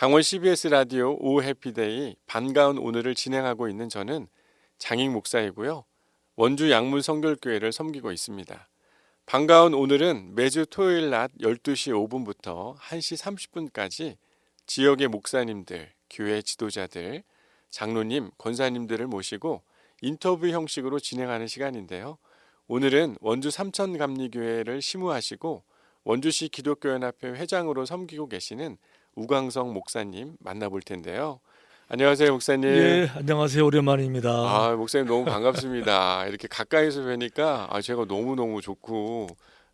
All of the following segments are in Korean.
강원 CBS 라디오 오후 해피데이 반가운 오늘을 진행하고 있는 저는 장익 목사이고요. 원주 양문 성결교회를 섬기고 있습니다. 반가운 오늘은 매주 토요일 낮 12시 5분부터 1시 30분까지 지역의 목사님들, 교회 지도자들, 장로님, 권사님들을 모시고 인터뷰 형식으로 진행하는 시간인데요. 오늘은 원주 삼천감리교회를 시무하시고 원주시 기독교연합회 회장으로 섬기고 계시는 우광성 목사님 만나볼 텐데요. 안녕하세요, 목사님. 예, 안녕하세요. 오랜만입니다. 목사님 너무 반갑습니다. 이렇게 가까이서 뵈니까 제가 너무너무 좋고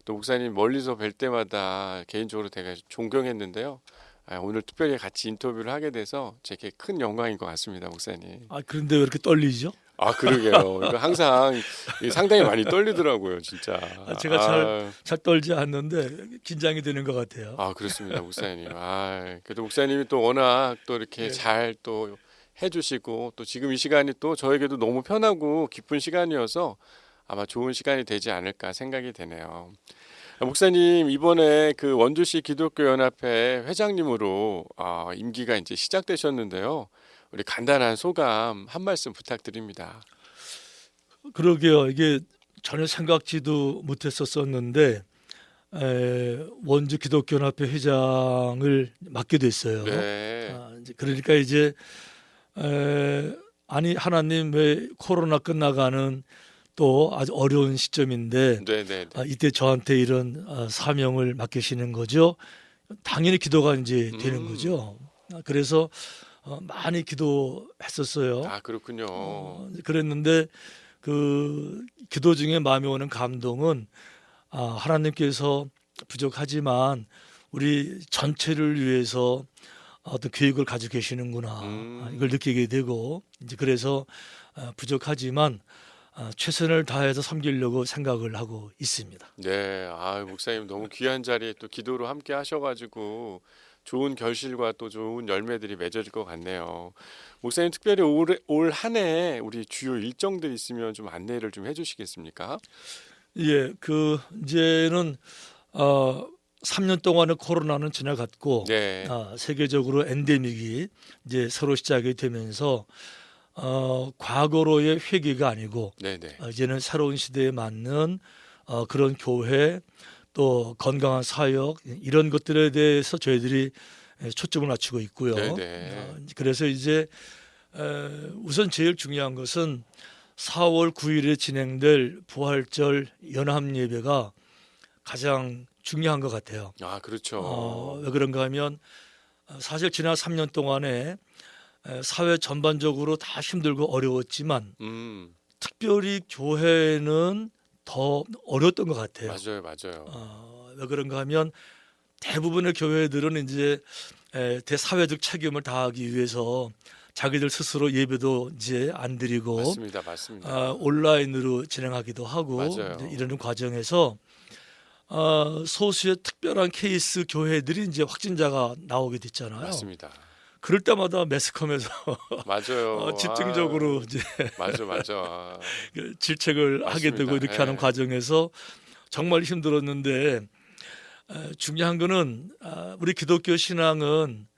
또 목사님 멀리서 뵐 때마다 개인적으로 되게 존경했는데요. 오늘 특별히 같이 인터뷰를 하게 돼서 제게 큰 영광인 것 같습니다, 목사님. 그런데 왜 이렇게 떨리죠? 그러게요. 이거 항상 상당히 많이 떨리더라고요, 진짜. 제가 잘 떨지 않는데 긴장이 되는 것 같아요. 그렇습니다, 목사님. 그래도 목사님이 또 워낙 또 이렇게 네. 잘 또 해주시고 또 지금 이 시간이 또 저에게도 너무 편하고 기쁜 시간이어서 아마 좋은 시간이 되지 않을까 생각이 되네요. 목사님 이번에 그 원주시 기독교연합회 회장님으로 임기가 이제 시작되셨는데요. 우리 간단한 소감 한 말씀 부탁드립니다. 그러게요. 이게 전혀 생각지도 못했었는데 원주 기독교연합회 회장을 맡게 됐어요. 네. 그러니까 이제 하나님 왜 코로나 끝나가는 또 아주 어려운 시점인데 네네. 이때 저한테 이런 사명을 맡기시는 거죠. 당연히 기도가 이제 되는 거죠. 그래서 많이 기도했었어요. 그렇군요. 그랬는데 그 기도 중에 마음에 오는 감동은 하나님께서 부족하지만 우리 전체를 위해서 어떤 계획을 가지고 계시는구나. 이걸 느끼게 되고 이제 그래서 부족하지만 최선을 다해서 섬기려고 생각을 하고 있습니다. 네, 목사님 너무 귀한 자리에 또 기도로 함께 하셔가지고 좋은 결실과 또 좋은 열매들이 맺어질 것 같네요. 목사님 특별히 올 한 해 우리 주요 일정들 있으면 좀 안내를 좀 해주시겠습니까? 예, 이제는 3년 동안의 코로나는 지나갔고 네, 세계적으로 엔데믹이 이제 새로 시작이 되면서 과거로의 회귀가 아니고 네네. 이제는 새로운 시대에 맞는 그런 교회 또 건강한 사역 이런 것들에 대해서 저희들이 초점을 맞추고 있고요. 네네. 그래서 이제 우선 제일 중요한 것은 4월 9일에 진행될 부활절 연합 예배가 가장 중요한 것 같아요. 그렇죠. 왜 그런가 하면 사실 지난 3년 동안에 사회 전반적으로 다 힘들고 어려웠지만 특별히 교회는 더 어려웠던 것 같아요. 맞아요. 왜 그런가 하면 대부분의 교회들은 이제 대사회적 책임을 다하기 위해서 자기들 스스로 예배도 이제 안 드리고 맞습니다. 온라인으로 진행하기도 하고 맞아요. 이제 이러는 과정에서 소수의 특별한 케이스 교회들이 이제 확진자가 나오게 됐잖아요. 맞습니다. 그럴 때마다 매스컴에서 맞아요. 집중적으로 이제 맞아. 질책을 하게 되고 이렇게 하는 과정에서 정말 힘들었는데 중요한 거는 우리 기독교 신앙은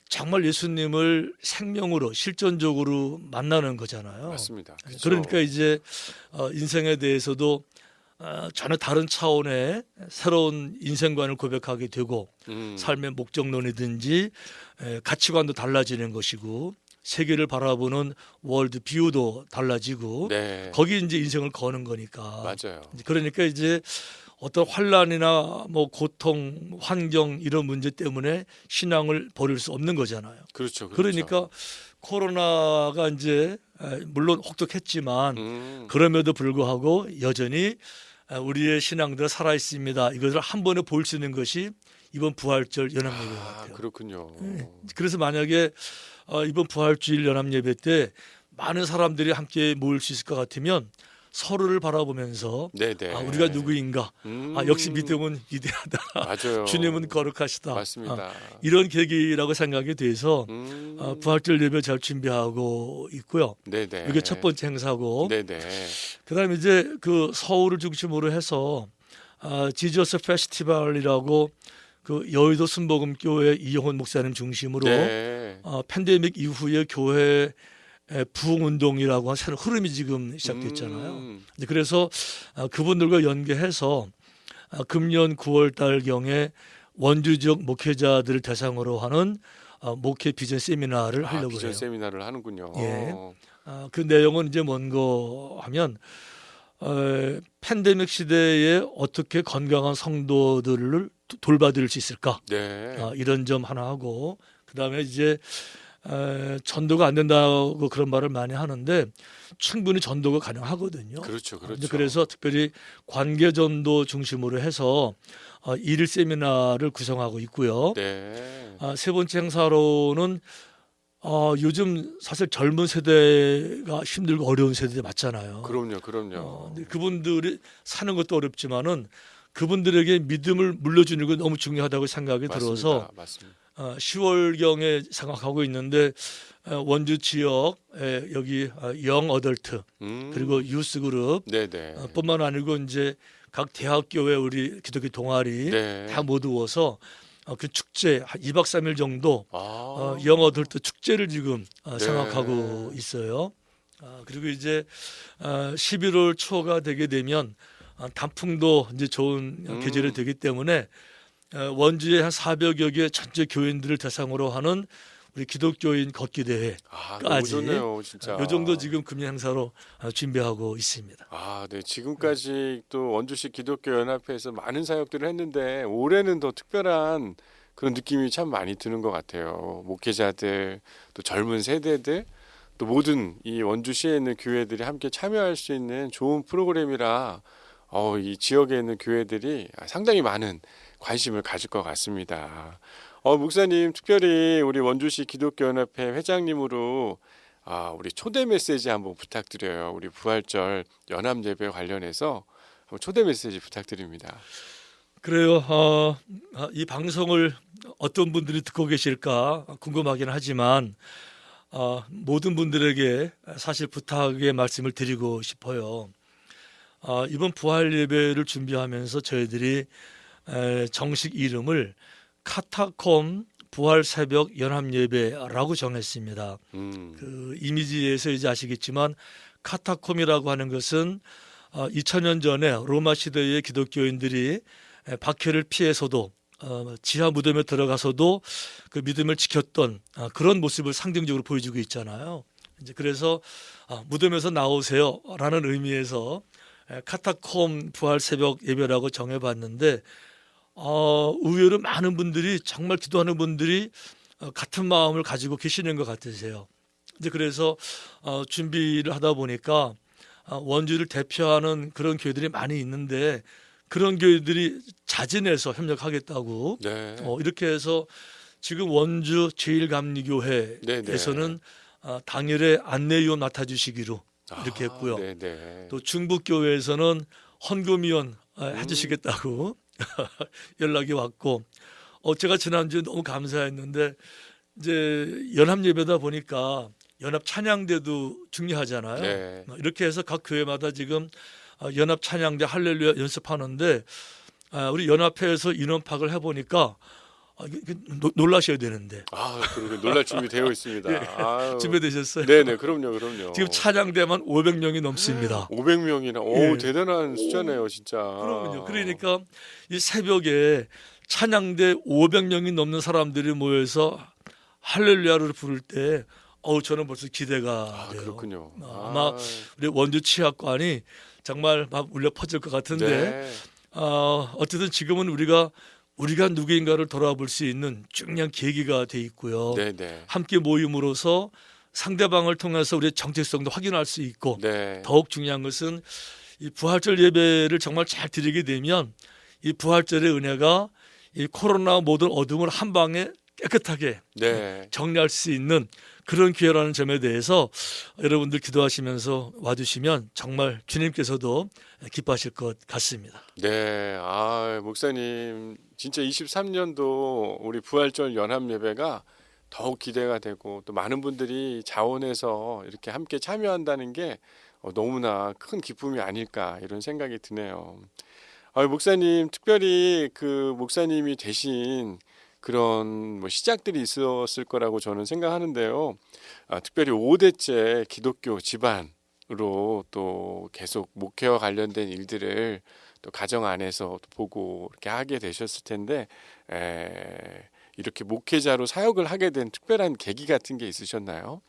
정말 예수님을 생명으로 실존적으로 만나는 거잖아요. 맞습니다. 그쵸? 그러니까 이제 인생에 대해서도 전혀 다른 차원의 새로운 인생관을 고백하게 되고 삶의 목적론이든지 가치관도 달라지는 것이고 세계를 바라보는 월드 뷰도 달라지고 네. 거기 이제 인생을 거는 거니까. 맞아요. 그러니까 이제 어떤 환란이나 뭐 고통, 환경 이런 문제 때문에 신앙을 버릴 수 없는 거잖아요. 그렇죠. 그러니까 코로나가 이제 물론 혹독했지만 그럼에도 불구하고 여전히 우리의 신앙들 살아 있습니다. 이것을 한 번에 볼 수 있는 것이 이번 부활절 연합예배 같아요. 그렇군요. 그래서 만약에 이번 부활주일 연합예배 때 많은 사람들이 함께 모일 수 있을 것 같으면 서로를 바라보면서 네네. 우리가 누구인가? 역시 믿음은 위대하다. 맞아요. 주님은 거룩하시다. 맞습니다. 이런 계기라고 생각이 돼서 부활절 예배 잘 준비하고 있고요. 네네. 이게 첫 번째 행사고. 네네. 그다음에 이제 그 서울을 중심으로 해서 지저스 페스티벌이라고 그 여의도 순복음교회 이영훈 목사님 중심으로 네. 팬데믹 이후에 교회 부흥 운동이라고 하는 새로운 흐름이 지금 시작됐잖아요. 이제 그래서 그분들과 연계해서 금년 9월 달경에 원주 지역 목회자들을 대상으로 하는 목회 비전 세미나를 하려고 비전 해요. 세미나를 하는군요. 예. 그 내용은 이제 뭔가 하면 팬데믹 시대에 어떻게 건강한 성도들을 돌봐드릴 수 있을까? 네. 이런 점 하나 하고 그다음에 이제 전도가 안 된다고 그런 말을 많이 하는데 충분히 전도가 가능하거든요. 그렇죠, 이제 그렇죠. 그래서 특별히 관계 전도 중심으로 해서 일일 세미나를 구성하고 있고요. 네. 세 번째 행사로는 요즘 사실 젊은 세대가 힘들고 어려운 세대 맞잖아요. 그럼요, 그럼요. 근데 그분들이 사는 것도 어렵지만은 그분들에게 믿음을 물려주는 건 너무 중요하다고 생각이 들어서 맞습니다. 10월경에 생각하고 있는데 원주 지역에 여기 영 어덜트 그리고 유스 그룹 네네. 뿐만 아니고 이제 각 대학교의 우리 기독교 동아리 네. 다 모두어서 그 축제 한 2박 3일 정도 아. 영 어덜트 축제를 지금 네. 생각하고 있어요. 그리고 이제 11월 초가 되게 되면 단풍도 이제 좋은 계절이 되기 때문에 원주에 한 400여 개 전체 교인들을 대상으로 하는 우리 기독교인 걷기 대회까지 너무 좋네요, 진짜. 요 정도 지금 금년 행사로 준비하고 있습니다. 네. 지금까지 또 원주시 기독교 연합회에서 많은 사역들을 했는데 올해는 더 특별한 그런 느낌이 참 많이 드는 것 같아요. 목회자들, 또 젊은 세대들, 또 모든 이 원주시에 있는 교회들이 함께 참여할 수 있는 좋은 프로그램이라 이 지역에 있는 교회들이 상당히 많은 관심을 가질 것 같습니다. 목사님, 특별히 우리 원주시 기독교연합회 회장님으로 우리 초대 메시지 한번 부탁드려요. 우리 부활절 연합 예배 관련해서 한번 초대 메시지 부탁드립니다. 그래요. 이 방송을 어떤 분들이 듣고 계실까 궁금하긴 하지만 모든 분들에게 사실 부탁의 말씀을 드리고 싶어요. 이번 부활 예배를 준비하면서 저희들이 정식 이름을 카타콤 부활 새벽 연합 예배라고 정했습니다. 그 이미지에서 이제 아시겠지만 카타콤이라고 하는 것은 2000년 전에 로마 시대의 기독교인들이 박해를 피해서도 지하 무덤에 들어가서도 그 믿음을 지켰던 그런 모습을 상징적으로 보여주고 있잖아요. 이제 그래서 무덤에서 나오세요라는 의미에서 카타콤 부활 새벽 예배라고 정해봤는데 의외로 많은 분들이 정말 기도하는 분들이 같은 마음을 가지고 계시는 것 같으세요. 이제 그래서 준비를 하다 보니까 원주를 대표하는 그런 교회들이 많이 있는데 그런 교회들이 자진해서 협력하겠다고 네. 이렇게 해서 지금 원주 제일감리교회에서는 당일에 안내위원 맡아주시기로 이렇게 했고요. 네네. 또 중북교회에서는 헌금위원 해주시겠다고 연락이 왔고 제가 지난주에 너무 감사했는데 이제 연합 예배다 보니까 연합 찬양대도 중요하잖아요. 네. 이렇게 해서 각 교회마다 지금 연합 찬양대 할렐루야 연습하는데 우리 연합회에서 인원 파악을 해보니까 놀라셔야 되는데. 그러게 놀랄 준비 되어 있습니다. 예, 준비되셨어요? 네네, 그럼요. 지금 찬양대만 500명이 넘습니다. 500명이나, 예. 대단한 숫자네요, 진짜. 그럼요. 그러니까 이 새벽에 찬양대 500명이 넘는 사람들이 모여서 할렐루야를 부를 때, 저는 벌써 기대가 돼요. 그렇군요. 아마 우리 원주 치학관이 정말 막 울려 퍼질 것 같은데, 네. 어쨌든 지금은 우리가 누구인가를 돌아볼 수 있는 중요한 계기가 돼 있고요. 네네. 함께 모임으로써 상대방을 통해서 우리의 정체성도 확인할 수 있고 네. 더욱 중요한 것은 이 부활절 예배를 정말 잘 드리게 되면 이 부활절의 은혜가 이 코로나 모든 어둠을 한 방에 깨끗하게 네. 정리할 수 있는 그런 기회라는 점에 대해서 여러분들 기도하시면서 와주시면 정말 주님께서도 기뻐하실 것 같습니다. 네. 목사님, 진짜 23년도 우리 부활절 연합 예배가 더욱 기대가 되고 또 많은 분들이 자원해서 이렇게 함께 참여한다는 게 너무나 큰 기쁨이 아닐까 이런 생각이 드네요. 목사님 특별히 그 목사님이 되신 그런 뭐 시작들이 있었을 거라고 저는 생각하는데요. 특별히 5대째 기독교 집안으로 또 계속 목회와 관련된 일들을 또 가정 안에서 또 보고 이렇게 하게 되셨을 텐데 이렇게 목회자로 사역을 하게 된 특별한 계기 같은 게 있으셨나요?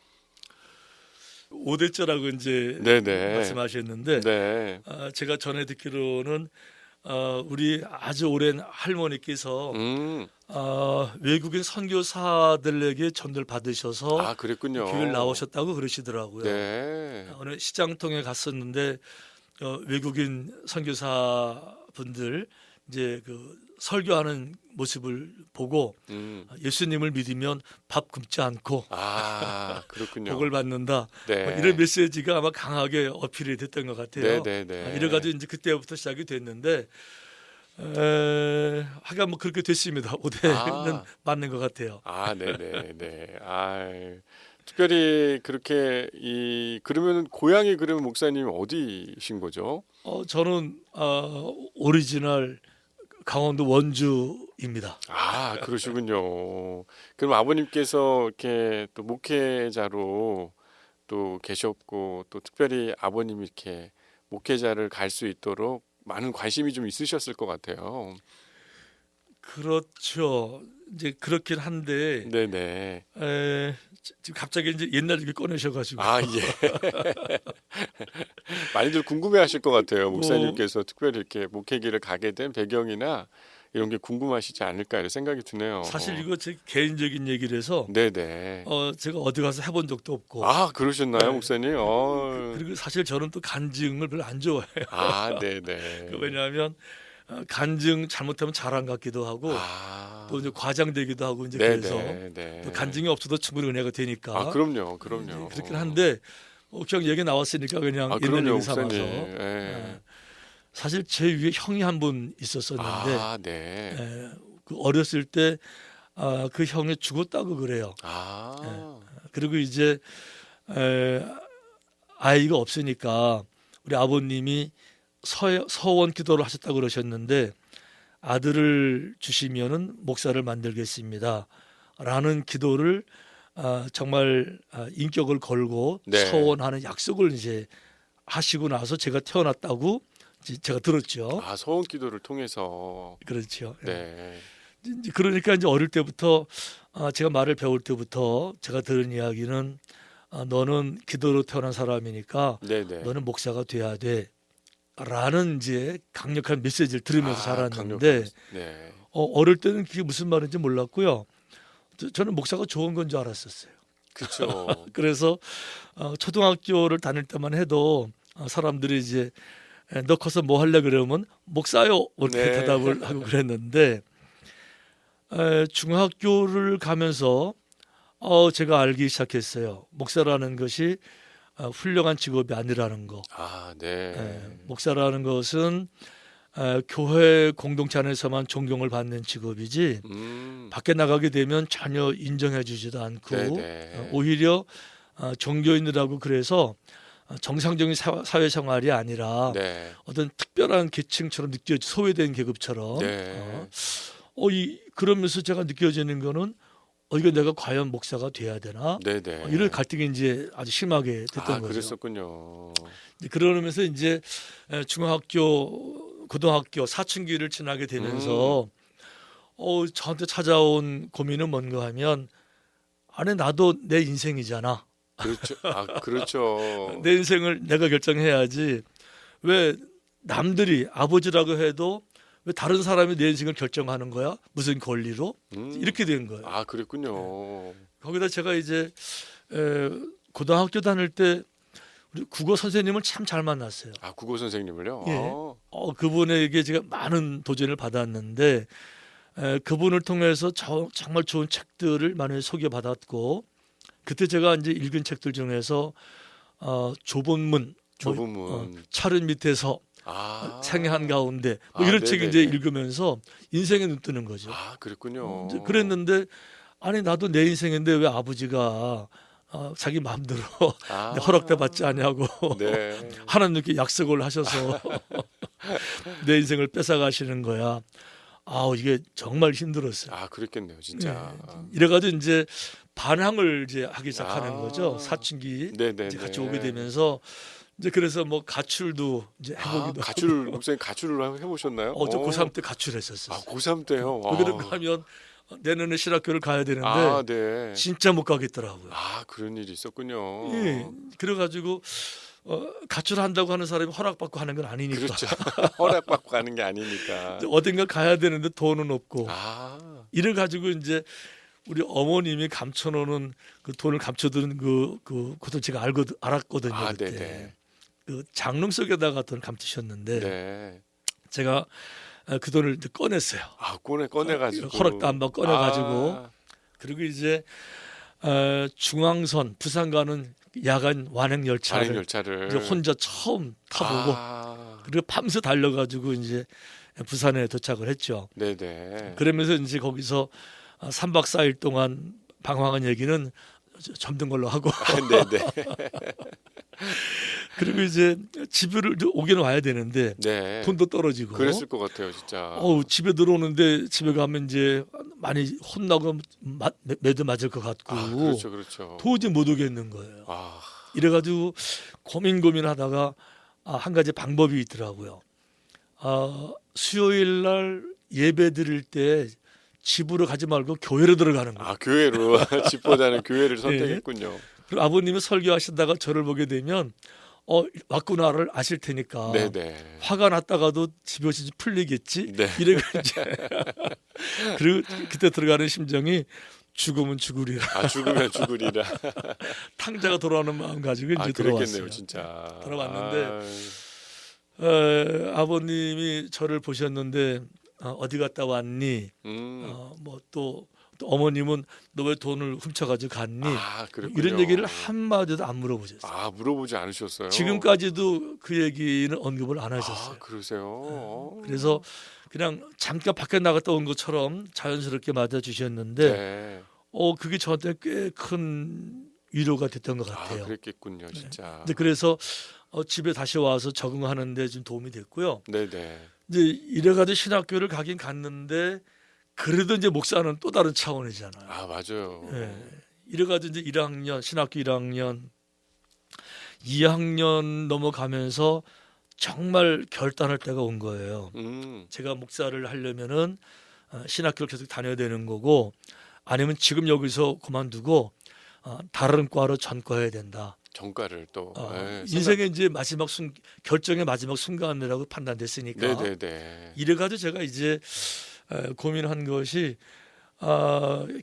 5대째라고 이제 네네. 말씀하셨는데 네. 제가 전에 듣기로는 우리 아주 오랜 할머니께서 외국인 선교사들에게 전도를 받으셔서 그랬군요. 교회를 나오셨다고 그러시더라고요. 네. 어느 시장통에 갔었는데 외국인 선교사분들 이제 그 설교하는 모습을 보고 예수님을 믿으면 밥 굶지 않고 그렇군요. 복을 받는다. 네. 이런 메시지가 아마 강하게 어필이 됐던 것 같아요. 네네네. 이래가지고 이제 그때부터 시작이 됐는데 하여간 뭐 그렇게 됐습니다. 5대는 맞는 것 같아요. 네네네. 특별히 그렇게 그러면 고향이 그러면 목사님 어디신 거죠? 저는 오리지널 강원도 원주입니다. 그러시군요. 그럼 아버님께서 이렇게 또 목회자로 또 계셨고 또 특별히 아버님이 이렇게 목회자를 갈 수 있도록 많은 관심이 좀 있으셨을 것 같아요. 그렇죠. 이제 그렇긴 한데 네네. 지금 갑자기 이제 옛날 얘기 꺼내셔가지고 예. 많이들 궁금해하실 것 같아요. 목사님께서 특별히 이렇게 목회길을 가게 된 배경이나 이런 게 궁금하시지 않을까 이런 생각이 드네요. 사실 이거 제 개인적인 얘기라서 네네. 제가 어디 가서 해본 적도 없고 그러셨나요, 네. 목사님? 그리고 사실 저는 또 간증을 별로 안 좋아해요. 네네. 왜냐하면 간증 잘못하면 자랑 같기도 하고 또 이제 과장되기도 하고 이제 그래서 또 간증이 없어도 충분히 은혜가 되니까. 그럼요. 그렇긴 한데 그냥 얘기 나왔으니까 그냥 옛날 그럼요, 얘기 삼아서. 목사님. 사실 제 위에 형이 한 분 있었었는데 네. 그 어렸을 때 그 형이 죽었다고 그래요. 그리고 이제 아이가 없으니까 우리 아버님이 서원 기도를 하셨다고 그러셨는데 아들을 주시면은 목사를 만들겠습니다. 라는 기도를 정말 인격을 걸고 서원하는 약속을 이제 하시고 나서 제가 태어났다고 제가 들었죠. 서원 기도를 통해서. 그렇죠. 네. 그러니까 이제 어릴 때부터 제가 말을 배울 때부터 제가 들은 이야기는 너는 기도로 태어난 사람이니까 너는 목사가 돼야 돼. 라는 이제 강력한 메시지를 들으면서 자랐는데 어릴 때는 그게 무슨 말인지 몰랐고요. 저는 목사가 좋은 건 줄 알았었어요. 그렇죠. 그래서 초등학교를 다닐 때만 해도 사람들이 이제 너 커서 뭐 할래 그러면 목사요 이렇게 대답을 하고 그랬는데 중학교를 가면서 제가 알기 시작했어요. 목사라는 것이 훌륭한 직업이 아니라는 거. 목사라는 것은 교회 공동체 안에서만 존경을 받는 직업이지 밖에 나가게 되면 전혀 인정해 주지도 않고 오히려 종교인이라고 그래서 정상적인 사회생활이 아니라 어떤 특별한 계층처럼 소외된 계급처럼 그러면서 제가 느껴지는 거는 이거 내가 과연 목사가 돼야 되나? 이런 갈등이 이제 아주 심하게 됐던 거죠. 그랬었군요. 그러면서 이제 중학교, 고등학교 사춘기를 지나게 되면서 저한테 찾아온 고민은 뭔가 하면 나도 내 인생이잖아. 그렇죠. 그렇죠. 내 인생을 내가 결정해야지. 왜 남들이 아버지라고 해도 왜 다른 사람이 내 인생을 결정하는 거야? 무슨 권리로? 이렇게 된 거예요. 그랬군요. 거기다 제가 이제 고등학교 다닐 때 우리 국어 선생님을 참 잘 만났어요. 국어 선생님을요? 예. 그분에게 제가 많은 도전을 받았는데 그분을 통해서 정말 좋은 책들을 많이 소개받았고 그때 제가 이제 읽은 책들 중에서 조본문, 철은 밑에서 생애 한가운데 이런 책 이제 읽으면서 인생에 눈 뜨는 거죠. 그랬군요. 그랬는데 나도 내 인생인데 왜 아버지가 자기 마음대로 허락도 받지 않냐고 하나님께 약속을 하셔서 내 인생을 뺏어가시는 거야. 이게 정말 힘들었어요. 아, 그랬겠네요, 진짜. 이래가지고 이제 반항을 이제 하기 시작하는 아. 거죠. 사춘기 네네네. 이제 같이 오게 되면서 이제 그래서 뭐 가출도 이제 해보기도 가출, 하고. 목사님 가출을 해보셨나요? 저 고3 때 가출했었어요. 고3 때요? 그런가 하면 내년에 신학교를 가야 되는데 네. 진짜 못 가겠더라고요. 그런 일이 있었군요. 예, 그래가지고 가출한다고 하는 사람이 허락받고 하는 건 아니니까. 그렇죠. 허락받고 가는 게 아니니까. 어딘가 가야 되는데 돈은 없고. 아, 이래 가지고 이제 우리 어머님이 감춰놓는 그 돈을 감춰두는 그것도 제가 알았거든요. 그때. 네네. 그 장롱 속에다가 돈을 감추셨는데 네. 제가 그 돈을 이제 꺼냈어요. 꺼내가지고. 허락도 안 받고 꺼내가지고. 그리고 이제 중앙선 부산 가는 야간 완행 열차를 이제 혼자 처음 타보고 그리고 밤새 달려가지고 이제 부산에 도착을 했죠. 네네. 그러면서 이제 거기서 3박 4일 동안 방황한 얘기는 접는 걸로 하고 네네. 그리고 이제 집을 오기는 와야 되는데 네. 돈도 떨어지고 그랬을 것 같아요, 진짜. 집에 들어오는데 집에 가면 이제 많이 혼나고 매도 맞을 것 같고 그렇죠. 도저히 못 오겠는 거예요. 아, 이래가지고 고민하다가 한 가지 방법이 있더라고요. 수요일 날 예배 드릴 때 집으로 가지 말고 교회로 들어가는 거예요. 교회로 집보다는 교회를 선택했군요. 그리고 아버님이 설교하시다가 저를 보게 되면 왔구나를 아실 테니까 네네. 화가 났다가도 집에 오시 풀리겠지. 네. 이래가 이제 그리고 그때 들어가는 심정이 죽으면 죽으리라. 죽으면 죽으리라. 탕자가 돌아오는 마음 가지고 이제 그랬겠네요, 들어왔어요. 진짜. 들어왔는데 아버님이 저를 보셨는데 어디 갔다 왔니? 뭐 또 어머님은 너 왜 돈을 훔쳐가지고 갔니? 그랬군요. 이런 얘기를 한 마디도 안 물어보셨어요. 물어보지 않으셨어요? 지금까지도 그 얘기는 언급을 안 하셨어요. 그러세요? 그래서 그냥 잠깐 밖에 나갔다 온 것처럼 자연스럽게 맞아주셨는데 네. 그게 저한테 꽤 큰 위로가 됐던 것 같아요. 그랬겠군요, 진짜. 네. 그래서 집에 다시 와서 적응하는데 좀 도움이 됐고요. 네네. 이제 이래가지고 신학교를 가긴 갔는데 그래도 이제 목사는 또 다른 차원이잖아요. 맞아요. 네. 이래가지고 이제 1학년 신학교 1학년 2학년 넘어가면서 정말 결단할 때가 온 거예요. 제가 목사를 하려면은 신학교를 계속 다녀야 되는 거고 아니면 지금 여기서 그만두고 다른 과로 전과해야 된다. 전과를 또 인생의 이제 결정의 마지막 순간이라고 판단됐으니까. 네네네. 이래가지고 제가 이제 고민한 것이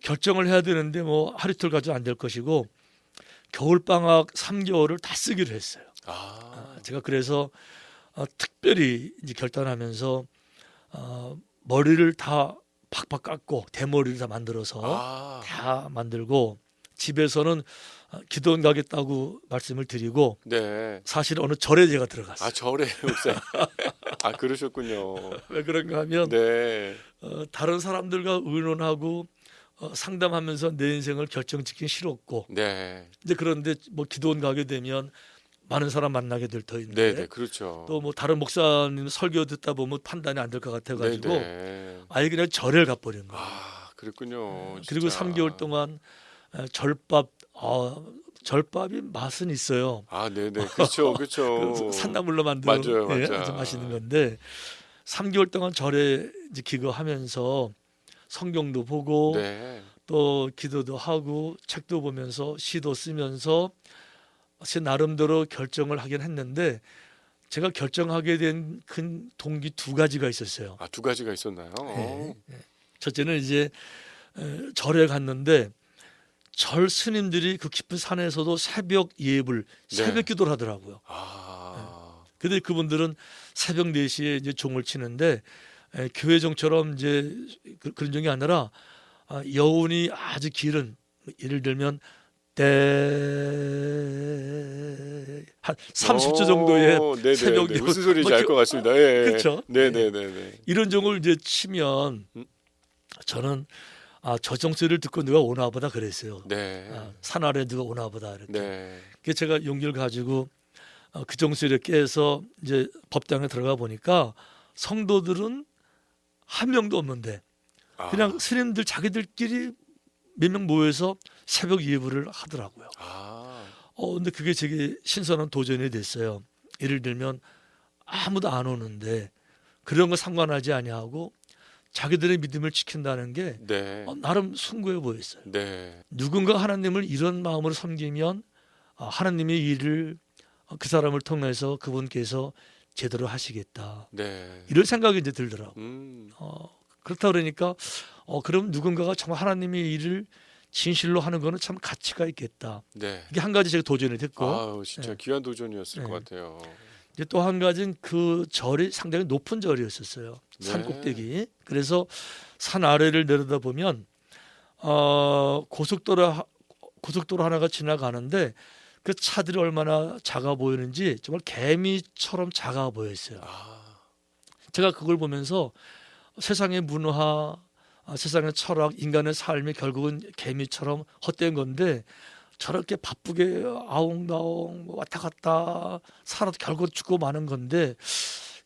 결정을 해야 되는데 뭐 하루 이틀 가지고 안 될 것이고 겨울 방학 3개월을 다 쓰기로 했어요. 제가 그래서 특별히 이제 결단하면서 머리를 다 팍팍 깎고 대머리를 다 만들어서 다 만들고 집에서는 기도원 가겠다고 말씀을 드리고 네. 사실 어느 절에 제가 들어갔어요. 절에 목사님. 그러셨군요. 왜 그런가 하면 네. 다른 사람들과 의논하고 상담하면서 내 인생을 결정짓기 싫었고 네. 이제 그런데 뭐 기도원 가게 되면 많은 사람 만나게 될 터인데 네, 그렇죠. 또 뭐 다른 목사님 설교 듣다 보면 판단이 안 될 것 같아가지고 네네. 아예 그냥 절에 가버린 거예요. 그랬군요. 그리고 진짜. 3개월 동안 절밥이 맛은 있어요. 네네. 그렇죠. 그렇죠. 산나물로 만든 맞아요. 아주 맛있는 건데 3개월 동안 절에 이제 기거하면서 성경도 보고 네. 또 기도도 하고 책도 보면서 시도 쓰면서 제 나름대로 결정을 하긴 했는데 제가 결정하게 된 큰 동기 두 가지가 있었어요. 두 가지가 있었나요? 네. 첫째는 이제 절에 갔는데 절 스님들이 그 깊은 산에서도 새벽 예불, 새벽 기도를 하더라고요. 근데 그분들은 새벽 4시에 이제 종을 치는데 교회 종처럼 이제 그런 종이 아니라 여운이 아주 길은 예를 들면 한 30초 정도의 네네. 새벽 무슨 소리인지 알 것 같습니다. 예. 그렇죠. 네네네. 이런 종을 이제 치면 저는 저 종소리를 듣고 누가 오나 보다 그랬어요. 네. 산 아래 누가 오나 보다 이렇게. 네. 그래서 제가 용기를 가지고 그 정수에 깨서 이제 법당에 들어가 보니까 성도들은 한 명도 없는데 그냥 스님들 자기들끼리 몇 명 모여서 새벽 예불을 하더라고요. 근데 그게 되게 신선한 도전이 됐어요. 예를 들면 아무도 안 오는데 그런 거 상관하지 아니하고 자기들의 믿음을 지킨다는 게 네. 나름 숭고해 보였어요. 네. 누군가 하나님을 이런 마음으로 섬기면 하나님의 일을 그 사람을 통해서 그분께서 제대로 하시겠다. 네. 이런 생각이 이제 들더라고요. 음. 그렇다 그러니까 그럼 누군가가 정말 하나님의 일을 진실로 하는 거는 참 가치가 있겠다. 네. 이게 한 가지 제가 도전이 됐고 아우, 진짜 네. 귀한 도전이었을 네. 것 같아요. 이제 또 한 가지는 그 절이 상당히 높은 절이었었어요. 산 네. 꼭대기. 그래서 산 아래를 내려다 보면 고속도로 하나가 지나가는데 그 차들이 얼마나 작아 보이는지 정말 개미처럼 작아 보였어요. 제가 그걸 보면서 세상의 문화, 세상의 철학, 인간의 삶이 결국은 개미처럼 헛된 건데 저렇게 바쁘게 아웅다웅 왔다 갔다 살아도 결국 죽고 마는 건데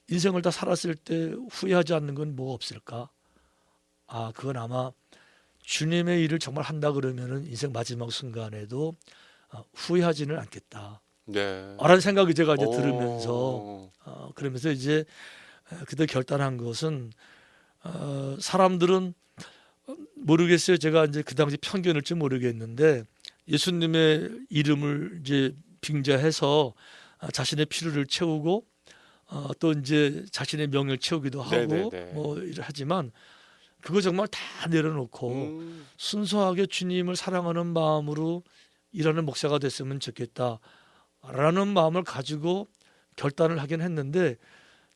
인생을 다 살았을 때 후회하지 않는 건 뭐가 없을까? 그건 아마 주님의 일을 정말 한다 그러면은 인생 마지막 순간에도 후회하지는 않겠다. 네. 라는 생각이 제가 이제 오. 들으면서 그러면서 이제 그때 결단한 것은 사람들은 모르겠어요. 제가 이제 그 당시 편견일지 모르겠는데 예수님의 이름을 이제 빙자해서 자신의 필요를 채우고 또 이제 자신의 명예를 채우기도 하고 네네네. 뭐 하지만 그거 정말 다 내려놓고 순수하게 주님을 사랑하는 마음으로 일하는 목사가 됐으면 좋겠다라는 마음을 가지고 결단을 하긴 했는데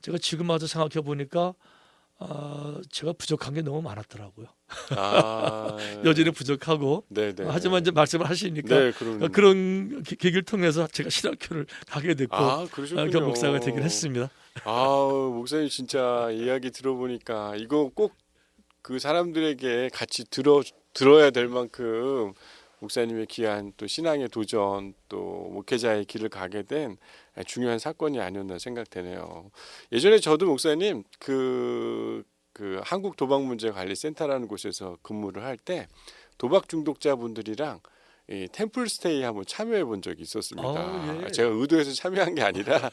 제가 지금 와서 생각해 보니까 제가 부족한 게 너무 많았더라고요. 여전히 부족하고 네네. 하지만 이제 말씀을 하시니까 네, 그런 계기를 통해서 제가 신학교를 가게 됐고 그러셨군요. 목사가 되긴 했습니다. 목사님 진짜 이야기 들어보니까 이거 꼭 그 사람들에게 같이 들어야 될 만큼 목사님의 귀한 또 신앙의 도전 또 목회자의 길을 가게 된 중요한 사건이 아니었나 생각되네요. 예전에 저도 목사님 그 한국 도박문제관리센터라는 곳에서 근무를 할 때 도박 중독자분들이랑 이 템플스테이 한번 참여해 본 적이 있었습니다. 예. 제가 의도해서 참여한 게 아니라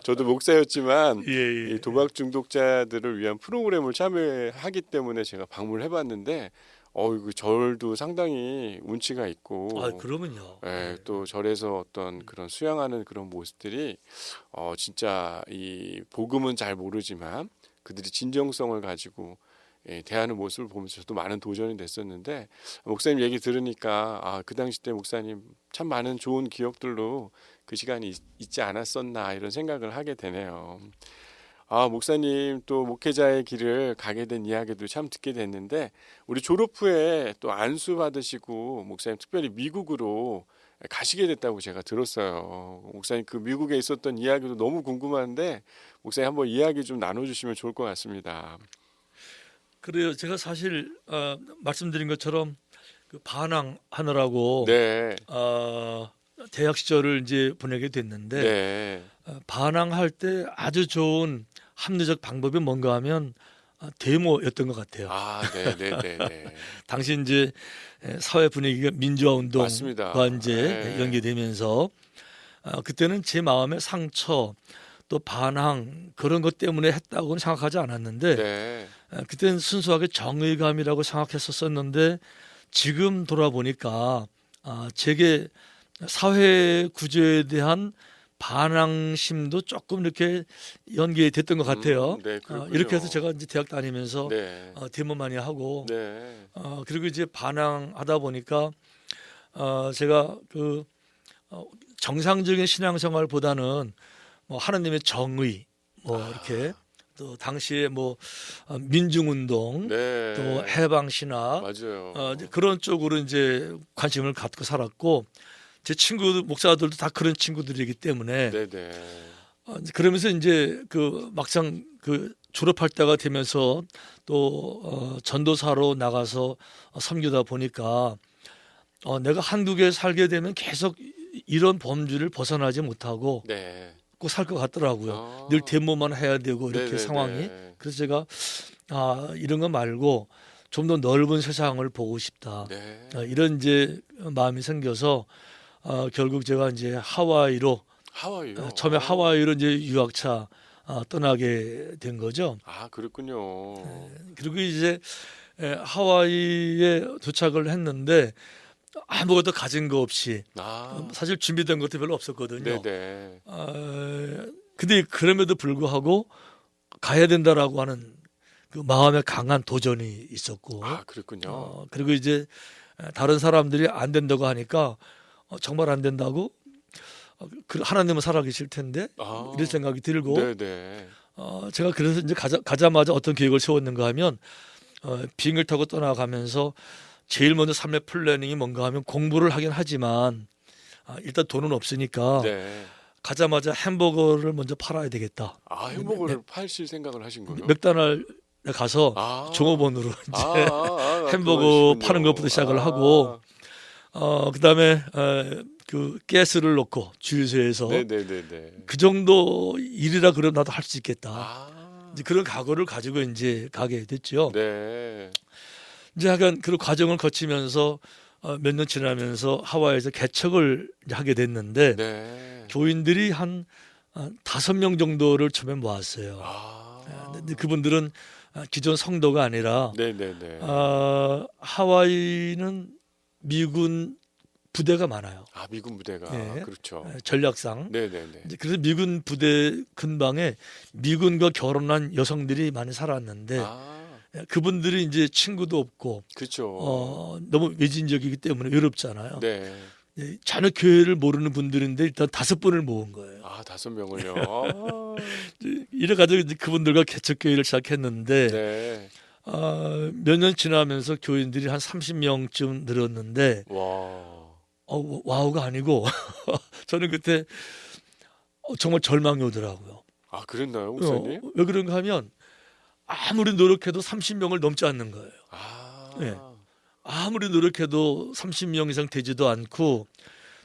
저도 목사였지만 예. 이 도박 중독자들을 위한 프로그램을 참여하기 때문에 제가 방문을 해봤는데 그 절도 상당히 운치가 있고 그러면요. 또 절에서 어떤 그런 수양하는 그런 모습들이 진짜 이 복음은 잘 모르지만 그들이 진정성을 가지고 대하는 모습을 보면서 저도 많은 도전이 됐었는데 목사님 얘기 들으니까 그 당시 때 목사님 참 많은 좋은 기억들로 그 시간이 있지 않았었나 이런 생각을 하게 되네요. 목사님 또 목회자의 길을 가게 된 이야기도 참 듣게 됐는데 우리 졸업 후에 또 안수 받으시고 목사님 특별히 미국으로 가시게 됐다고 제가 들었어요. 목사님 그 미국에 있었던 이야기도 너무 궁금한데 목사님 한번 이야기 좀 나눠주시면 좋을 것 같습니다. 그래요. 제가 사실 말씀드린 것처럼 그 반항하느라고 네. 대학 시절을 이제 보내게 됐는데 네. 반항할 때 아주 좋은 합리적 방법이 뭔가 하면 데모였던 것 같아요. 네. 당시 이제 사회 분위기가 민주화 운동과 맞습니다. 이제 연계되면서 그때는 제 마음의 상처 또 반항 그런 것 때문에 했다고는 생각하지 않았는데 네. 그때는 순수하게 정의감이라고 생각했었는데 지금 돌아보니까 제게 사회 구조에 대한 반항심도 조금 이렇게 연계됐던 것 같아요. 네, 이렇게 해서 제가 이제 대학 다니면서 네. 데모 많이 하고 네. 그리고 이제 반항하다 보니까 제가 그 정상적인 신앙생활보다는 뭐 하나님의 정의 뭐 이렇게 또 당시에 뭐 민중운동 네. 또 해방신학 맞아요. 그런 쪽으로 이제 관심을 갖고 살았고 제 친구 목사들도 다 그런 친구들이기 때문에 네네. 그러면서 이제 그 막상 그 졸업할 때가 되면서 또 전도사로 나가서 섬기다 보니까 내가 한국에 살게 되면 계속 이런 범주를 벗어나지 못하고 네. 꼭 살 것 같더라고요. 아. 늘 데모만 해야 되고 이렇게 네네네. 상황이. 그래서 제가 이런 거 말고 좀 더 넓은 세상을 보고 싶다. 네. 이런 이제 마음이 생겨서 결국 제가 이제 하와이로 하와이요. 처음에 하와이로 이제 유학차 떠나게 된 거죠. 아, 그렇군요. 그리고 이제 하와이에 도착을 했는데 아무것도 가진 거 없이 아. 사실 준비된 것도 별로 없었거든요. 네네. 근데 그럼에도 불구하고 가야 된다라고 하는 그 마음의 강한 도전이 있었고, 아, 그렇군요. 그리고 이제 다른 사람들이 안 된다고 하니까 정말 안 된다고 하나님은 살아계실 텐데 아. 이런 생각이 들고 네네. 제가 그래서 이제 가자마자 어떤 계획을 세웠는가 하면 비행기를 타고 떠나가면서 제일 먼저 삶의 플래닝이 뭔가 하면 공부를 하긴 하지만 일단 돈은 없으니까 네. 가자마자 햄버거를 먼저 팔아야 되겠다. 아, 햄버거를 파실 생각을 하신 거예요? 맥도날드 가서 아. 종업원으로 이제 햄버거 그러시군요. 파는 것부터 시작을 하고 그다음에 그 가스를 넣고 주유소에서 네네네네. 그 정도 일이라 그러면 나도 할 수 있겠다. 아. 이제 그런 각오를 가지고 이제 가게 됐죠. 네. 이제 약간 그 과정을 거치면서 몇 년 지나면서 하와이에서 개척을 이제 하게 됐는데 네. 교인들이 한 5명 정도를 처음에 모았어요. 아. 근데 그분들은 기존 성도가 아니라 네네네. 하와이는 미군 부대가 많아요. 아, 미군 부대가. 네. 그렇죠. 전략상. 네네네. 이제 그래서 미군 부대 근방에 미군과 결혼한 여성들이 많이 살았는데 아, 그분들이 이제 친구도 없고 그렇죠. 너무 외진적이기 때문에 외롭잖아요. 네. 전혀 교회를 모르는 분들인데 일단 5분을 모은 거예요. 아, 5명을요. 아. 이래가지고 이제 그분들과 개척교회를 시작했는데 네. 몇 년 지나면서 교인들이 한 30명쯤 늘었는데 와. 와우가 아니고 저는 그때 정말 절망이 오더라고요. 아, 그랬나요, 목사님? 왜 그런가 하면 아무리 노력해도 30명을 넘지 않는 거예요. 아. 네. 아무리 노력해도 30명 이상 되지도 않고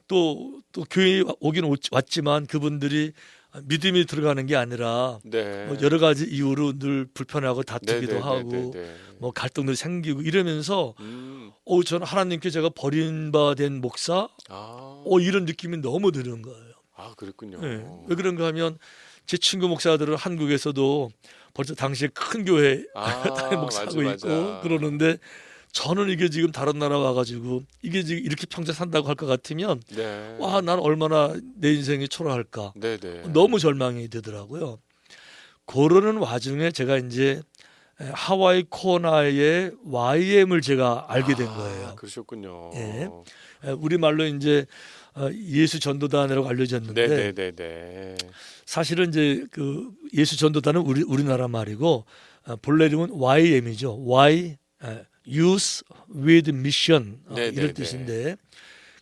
또 교회에 오긴 왔지만 그분들이 믿음이 들어가는 게 아니라 네. 뭐 여러 가지 이유로 늘 불편하고 다투기도 하고 네네네네네. 뭐 갈등들이 생기고 이러면서 음. 저는 하나님께 제가 버림받은 목사 아. 이런 느낌이 너무 드는 거예요. 아, 그랬군요. 네. 왜 그런가 하면 제 친구 목사들은 한국에서도 벌써 당시에 큰 교회 목사하고 맞아, 있고 맞아. 그러는데 저는 이게 지금 다른 나라 와가지고 이게 지금 이렇게 평생 산다고 할 것 같으면 네. 와, 난 얼마나 내 인생이 초라할까. 네네. 너무 절망이 되더라고요. 그러는 와중에 제가 이제 하와이 코나의 YM을 제가 알게 된 거예요. 그러셨군요. 예. 우리 말로 이제 예수 전도단이라고 알려졌는데 네네네네. 사실은 이제 그 예수 전도단은 우리나라 말이고 본래 이름은 YM이죠. Y Youth with Mission 네네네. 이런 뜻인데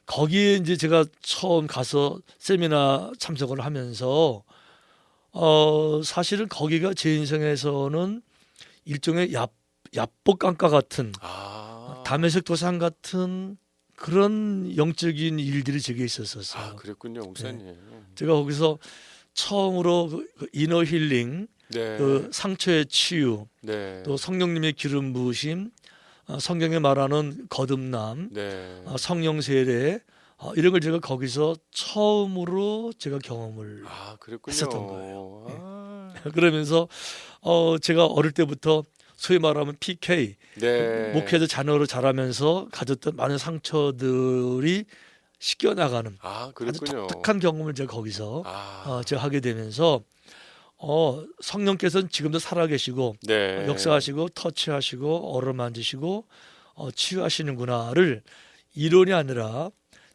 거기에 이제 제가 처음 가서 세미나 참석을 하면서 사실은 거기가 제 인생에서는 일종의 야복강가 같은 담에색 도상 같은 그런 영적인 일들이 제게 있었었어요. 아, 그랬군요, 목사님. 제가 거기서 처음으로 그 이너 힐링, 네. 그 상처의 치유, 네. 또 성령님의 기름 부으심, 성경에 말하는 거듭남, 네. 성령 세례 이런 걸 제가 거기서 처음으로 제가 경험을 그랬군요. 했었던 거예요. 아. 그러면서 제가 어릴 때부터 소위 말하면 PK 네. 목회자 자녀로 자라면서 가졌던 많은 상처들이 씻겨 나가는 아주 그랬군요. 독특한 경험을 제가 거기서 아. 제가 하게 되면서 성령께서는 지금도 살아계시고 네. 역사하시고 터치하시고 어루만지시고 치유하시는구나를 이론이 아니라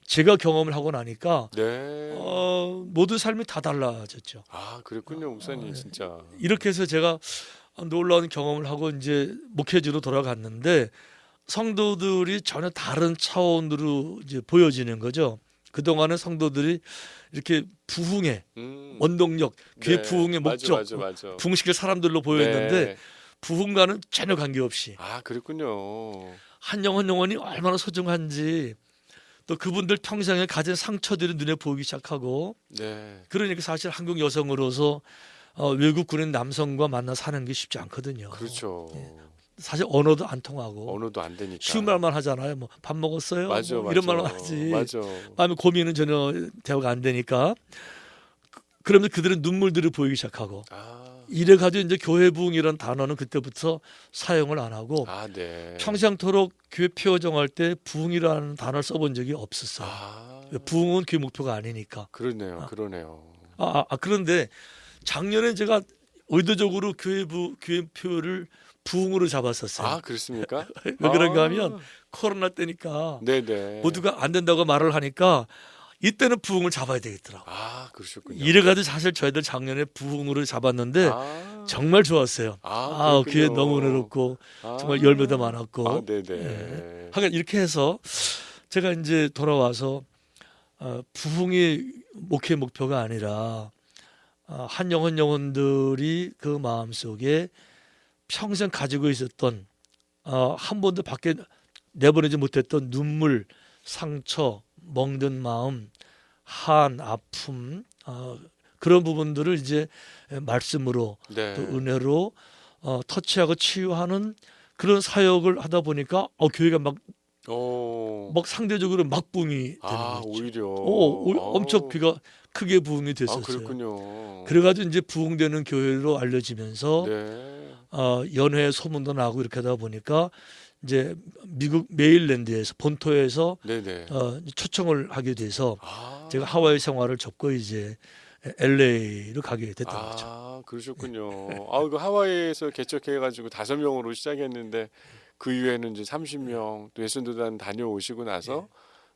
제가 경험을 하고 나니까 네. 모두 삶이 다 달라졌죠. 그랬군요, 목사님 진짜. 이렇게 해서 제가 놀라운 경험을 하고 이제 목회지로 돌아갔는데 성도들이 전혀 다른 차원으로 이제 보여지는 거죠. 그동안은 성도들이 이렇게 부흥의 원동력, 교회 부흥의 목적, 맞아. 부흥시킬 사람들로 보였는데 네. 부흥과는 전혀 관계없이 그랬군요. 한 영혼이 얼마나 소중한지 또 그분들 평생에 가진 상처들이 눈에 보이기 시작하고 네. 그러니까 사실 한국 여성으로서 외국 군인 남성과 만나 사는 게 쉽지 않거든요. 그렇죠. 사실 언어도 안 통하고 언어도 안 되니까. 쉬운 말만 하잖아요. 뭐 밥 먹었어요? 맞아, 뭐 맞아. 이런 말만 하지. 맞아. 마음의 고민은 전혀 대화가 안 되니까. 그러면 그들은 눈물들을 보이기 시작하고 아, 이래 가지고 이제 교회 부흥이라는 단어는 그때부터 사용을 안 하고 네. 평생토록 교회 표 정할 때 부흥이라는 단어를 써본 적이 없었어요. 아, 부흥은 교회 목표가 아니니까. 그러네요. 그러네요. 그런데 작년에 제가 의도적으로 교회 표를 부흥으로 잡았었어요. 아, 그렇습니까? 왜 그런가 하면 코로나 때니까 네네. 모두가 안 된다고 말을 하니까 이때는 부흥을 잡아야 되겠더라고. 아, 그러셨군요. 이래가지고 사실 저희들 작년에 부흥으로 잡았는데 아, 정말 좋았어요. 교회 그렇군요. 너무 은혜롭고 아, 정말 열매도 많았고. 아, 네네. 예. 하여간 이렇게 해서 제가 이제 돌아와서 부흥이 목회 목표가 아니라 한 영혼들이 그 마음 속에 평생 가지고 있었던 한 번도 밖에 내보내지 못했던 눈물, 상처, 멍든 마음, 한 아픔 그런 부분들을 이제 말씀으로 네. 또 은혜로 터치하고 치유하는 그런 사역을 하다 보니까 교회가 막 상대적으로 막 부흥이 되는 거죠. 오히려. 엄청 귀가 크게 부흥이 아, 됐었어요. 그렇군요. 그래가지고 이제 부흥되는 교회로 알려지면서 네. 연회 소문도 나고 이렇게 하다 보니까 이제 미국 메일랜드에서 본토에서 네네. 초청을 하게 돼서 아, 제가 하와이 생활을 접고 이제 LA로 가게 됐던 거죠. 그러셨군요. 그 하와이에서 개척해가지고 5명으로 시작했는데 그 이후에는 이제 30명 또 예순도단 다녀오시고 나서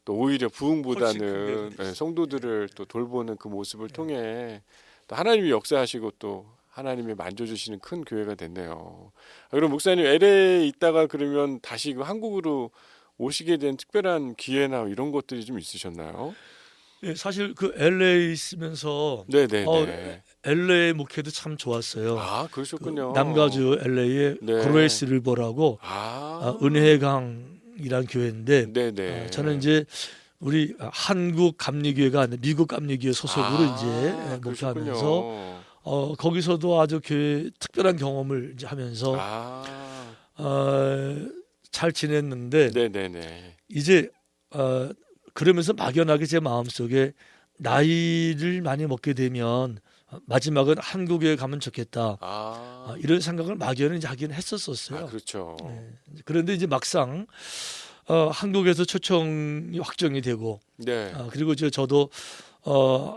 또 오히려 훨씬 부흥보다는 큰 교회가 성도들을 또 돌보는 그 모습을 통해 또 하나님이 역사하시고 또 하나님이 만져주시는 큰 교회가 됐네요. 그럼 목사님 LA에 있다가 그러면 다시 그 한국으로 오시게 된 특별한 기회나 이런 것들이 좀 있으셨나요? 예, 사실 그 LA 있으면서 네네네. LA 목회도 참 좋았어요. 그러셨군요. 남가주 LA에 네. 그레이스 리버라고 은혜의 강이란 교회인데 네네. 저는 이제 우리 한국 감리교회가 아니라 미국 감리교회 소속으로 이제 목회하면서 거기서도 아주 교회 특별한 경험을 이제 하면서 잘 지냈는데 네네네. 이제 그러면서 막연하게 제 마음속에 나이를 많이 먹게 되면 마지막은 한국에 가면 좋겠다. 이런 생각을 막연히 이제 하긴 했었어요. 그렇죠. 네. 그런데 이제 막상 한국에서 초청이 확정이 되고 네. 그리고 저도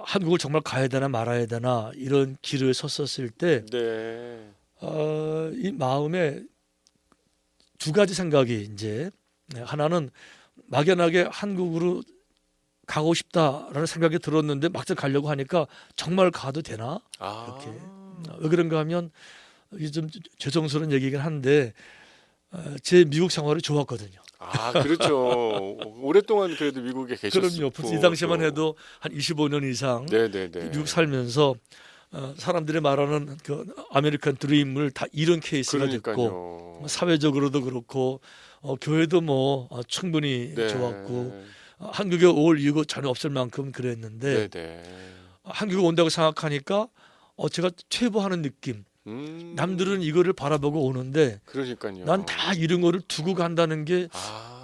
한국을 정말 가야 되나 말아야 되나 이런 길을 섰었을 때 네. 이 마음에 두 가지 생각이 이제 하나는 막연하게 한국으로 가고 싶다라는 생각이 들었는데 막상 가려고 하니까 정말 가도 되나 이렇게 왜 그런가 하면 이게 좀 죄송스러운 얘기긴 한데 제 미국 생활이 좋았거든요. 그렇죠. 오랫동안 그래도 미국에 계셨고. 그럼요. 벌써 이 당시만 해도 한 25년 이상 네네네. 미국 살면서 사람들이 말하는 그 아메리칸 드림을 다 이룬 케이스가 됐고 사회적으로도 그렇고 교회도 뭐 충분히 좋았고 한국에 올 이유가 전혀 없을 만큼 그랬는데 한국에 온다고 생각하니까 제가 퇴보하는 느낌. 남들은 이거를 바라보고 오는데 그러니까요. 난 다 이런 거를 두고 간다는 게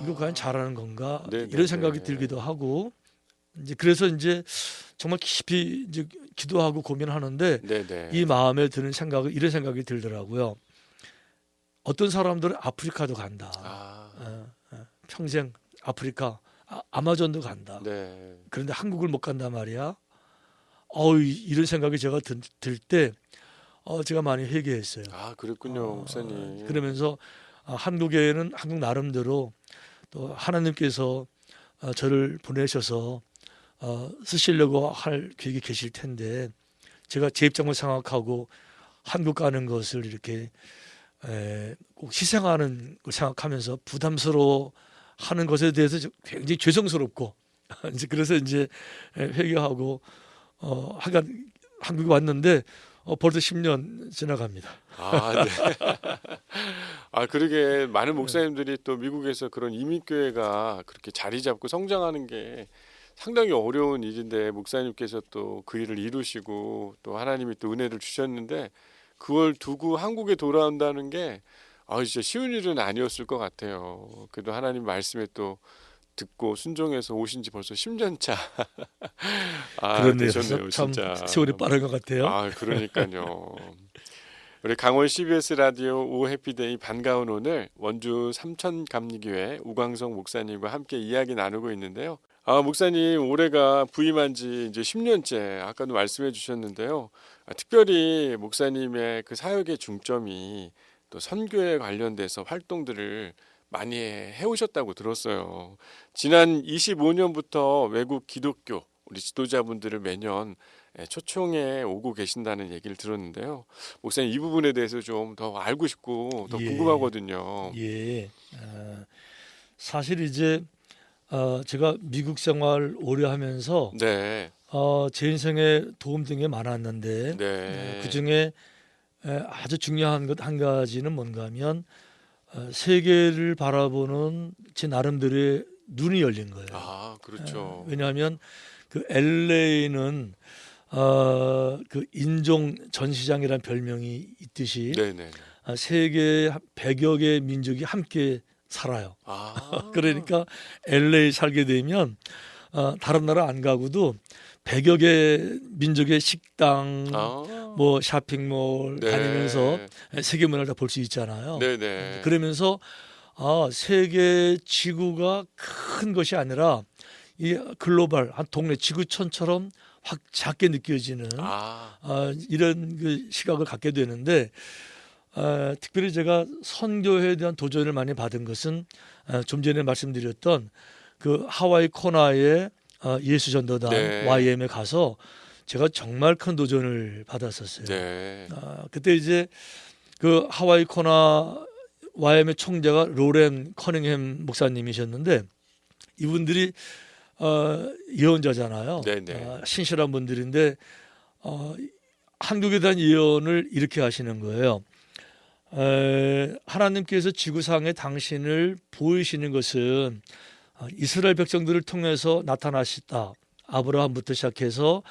이거 과연 잘하는 건가 이런 생각이 들기도 하고 이제 그래서 이제 정말 깊이 이제 기도하고 고민하는데 이 마음에 드는 생각은 이런 생각이 들더라고요. 어떤 사람들은 아프리카도 간다. 평생 아프리카 아마존도 간다. 그런데 한국을 못 간단 말이야. 이런 생각이 제가 들 때 제가 많이 회개했어요. 그랬군요, 목사님. 그러면서 한국에는 한국 나름대로 또 하나님께서 저를 보내셔서 쓰시려고 할 계획이 계실 텐데 제가 제 입장을 생각하고 한국 가는 것을 이렇게 꼭 희생하는 걸 생각하면서 부담스러워 하는 것에 대해서 굉장히 죄송스럽고 이제 그래서 이제 회개하고 하여간 한국에 왔는데 벌써 10년 지나갑니다. 아, 네. 아, 그러게 많은 목사님들이 또 미국에서 그런 이민교회가 그렇게 자리 잡고 성장하는 게 상당히 어려운 일인데 목사님께서 또 그 일을 이루시고 또 하나님이 또 은혜를 주셨는데 그걸 두고 한국에 돌아온다는 게 진짜 쉬운 일은 아니었을 것 같아요. 그래도 하나님 말씀에 또 듣고 순종해서 오신 지 벌써 10년 차. 그렇네요. 되셨네요, 참 진짜. 세월이 빠른 것 같아요. 그러니까요. 우리 강원 CBS 라디오 오 해피데이 반가운 오늘 원주 삼천감리교회 우광성 목사님과 함께 이야기 나누고 있는데요. 목사님 올해가 부임한 지 이제 10년째 아까도 말씀해 주셨는데요. 특별히 목사님의 그 사역의 중점이 또 선교에 관련돼서 활동들을 많이 해오셨다고 들었어요. 지난 25년부터 외국 기독교 우리 지도자분들을 매년 초청해 오고 계신다는 얘기를 들었는데요. 목사님 이 부분에 대해서 좀 더 알고 싶고 더 예. 궁금하거든요. 예. 사실 이제 제가 미국 생활 오래 하면서 네, 제 인생에 도움된 게 많았는데 네. 그 중에 아주 중요한 것 한 가지는 뭔가 하면 세계를 바라보는 제 나름대로의 눈이 열린 거예요. 그렇죠. 왜냐하면 그 LA는 그 인종 전시장이라는 별명이 있듯이 네네. 세계 100여 개의 민족이 함께 살아요. 그러니까 LA 살게 되면 다른 나라 안 가고도 100여 개 민족의 식당, 뭐 쇼핑몰 네. 다니면서 세계 문화를 다 볼 수 있잖아요. 네네. 그러면서 세계 지구가 큰 것이 아니라 이 글로벌 한 동네 지구촌처럼 확 작게 느껴지는 이런 그 시각을 갖게 되는데 특별히 제가 선교에 대한 도전을 많이 받은 것은 좀 전에 말씀드렸던 그 하와이 코나의 예수전도단 네. YM에 가서 제가 정말 큰 도전을 받았었어요. 네. 그때 이제 그 하와이 코나 YM의 총재가 로렌 커닝햄 목사님이셨는데 이분들이 예언자잖아요. 네네. 신실한 분들인데 한국에 대한 예언을 이렇게 하시는 거예요. 하나님께서 지구상에 당신을 보이시는 것은 이스라엘 백성들을 통해서 나타나셨다. 아브라함부터 시작해서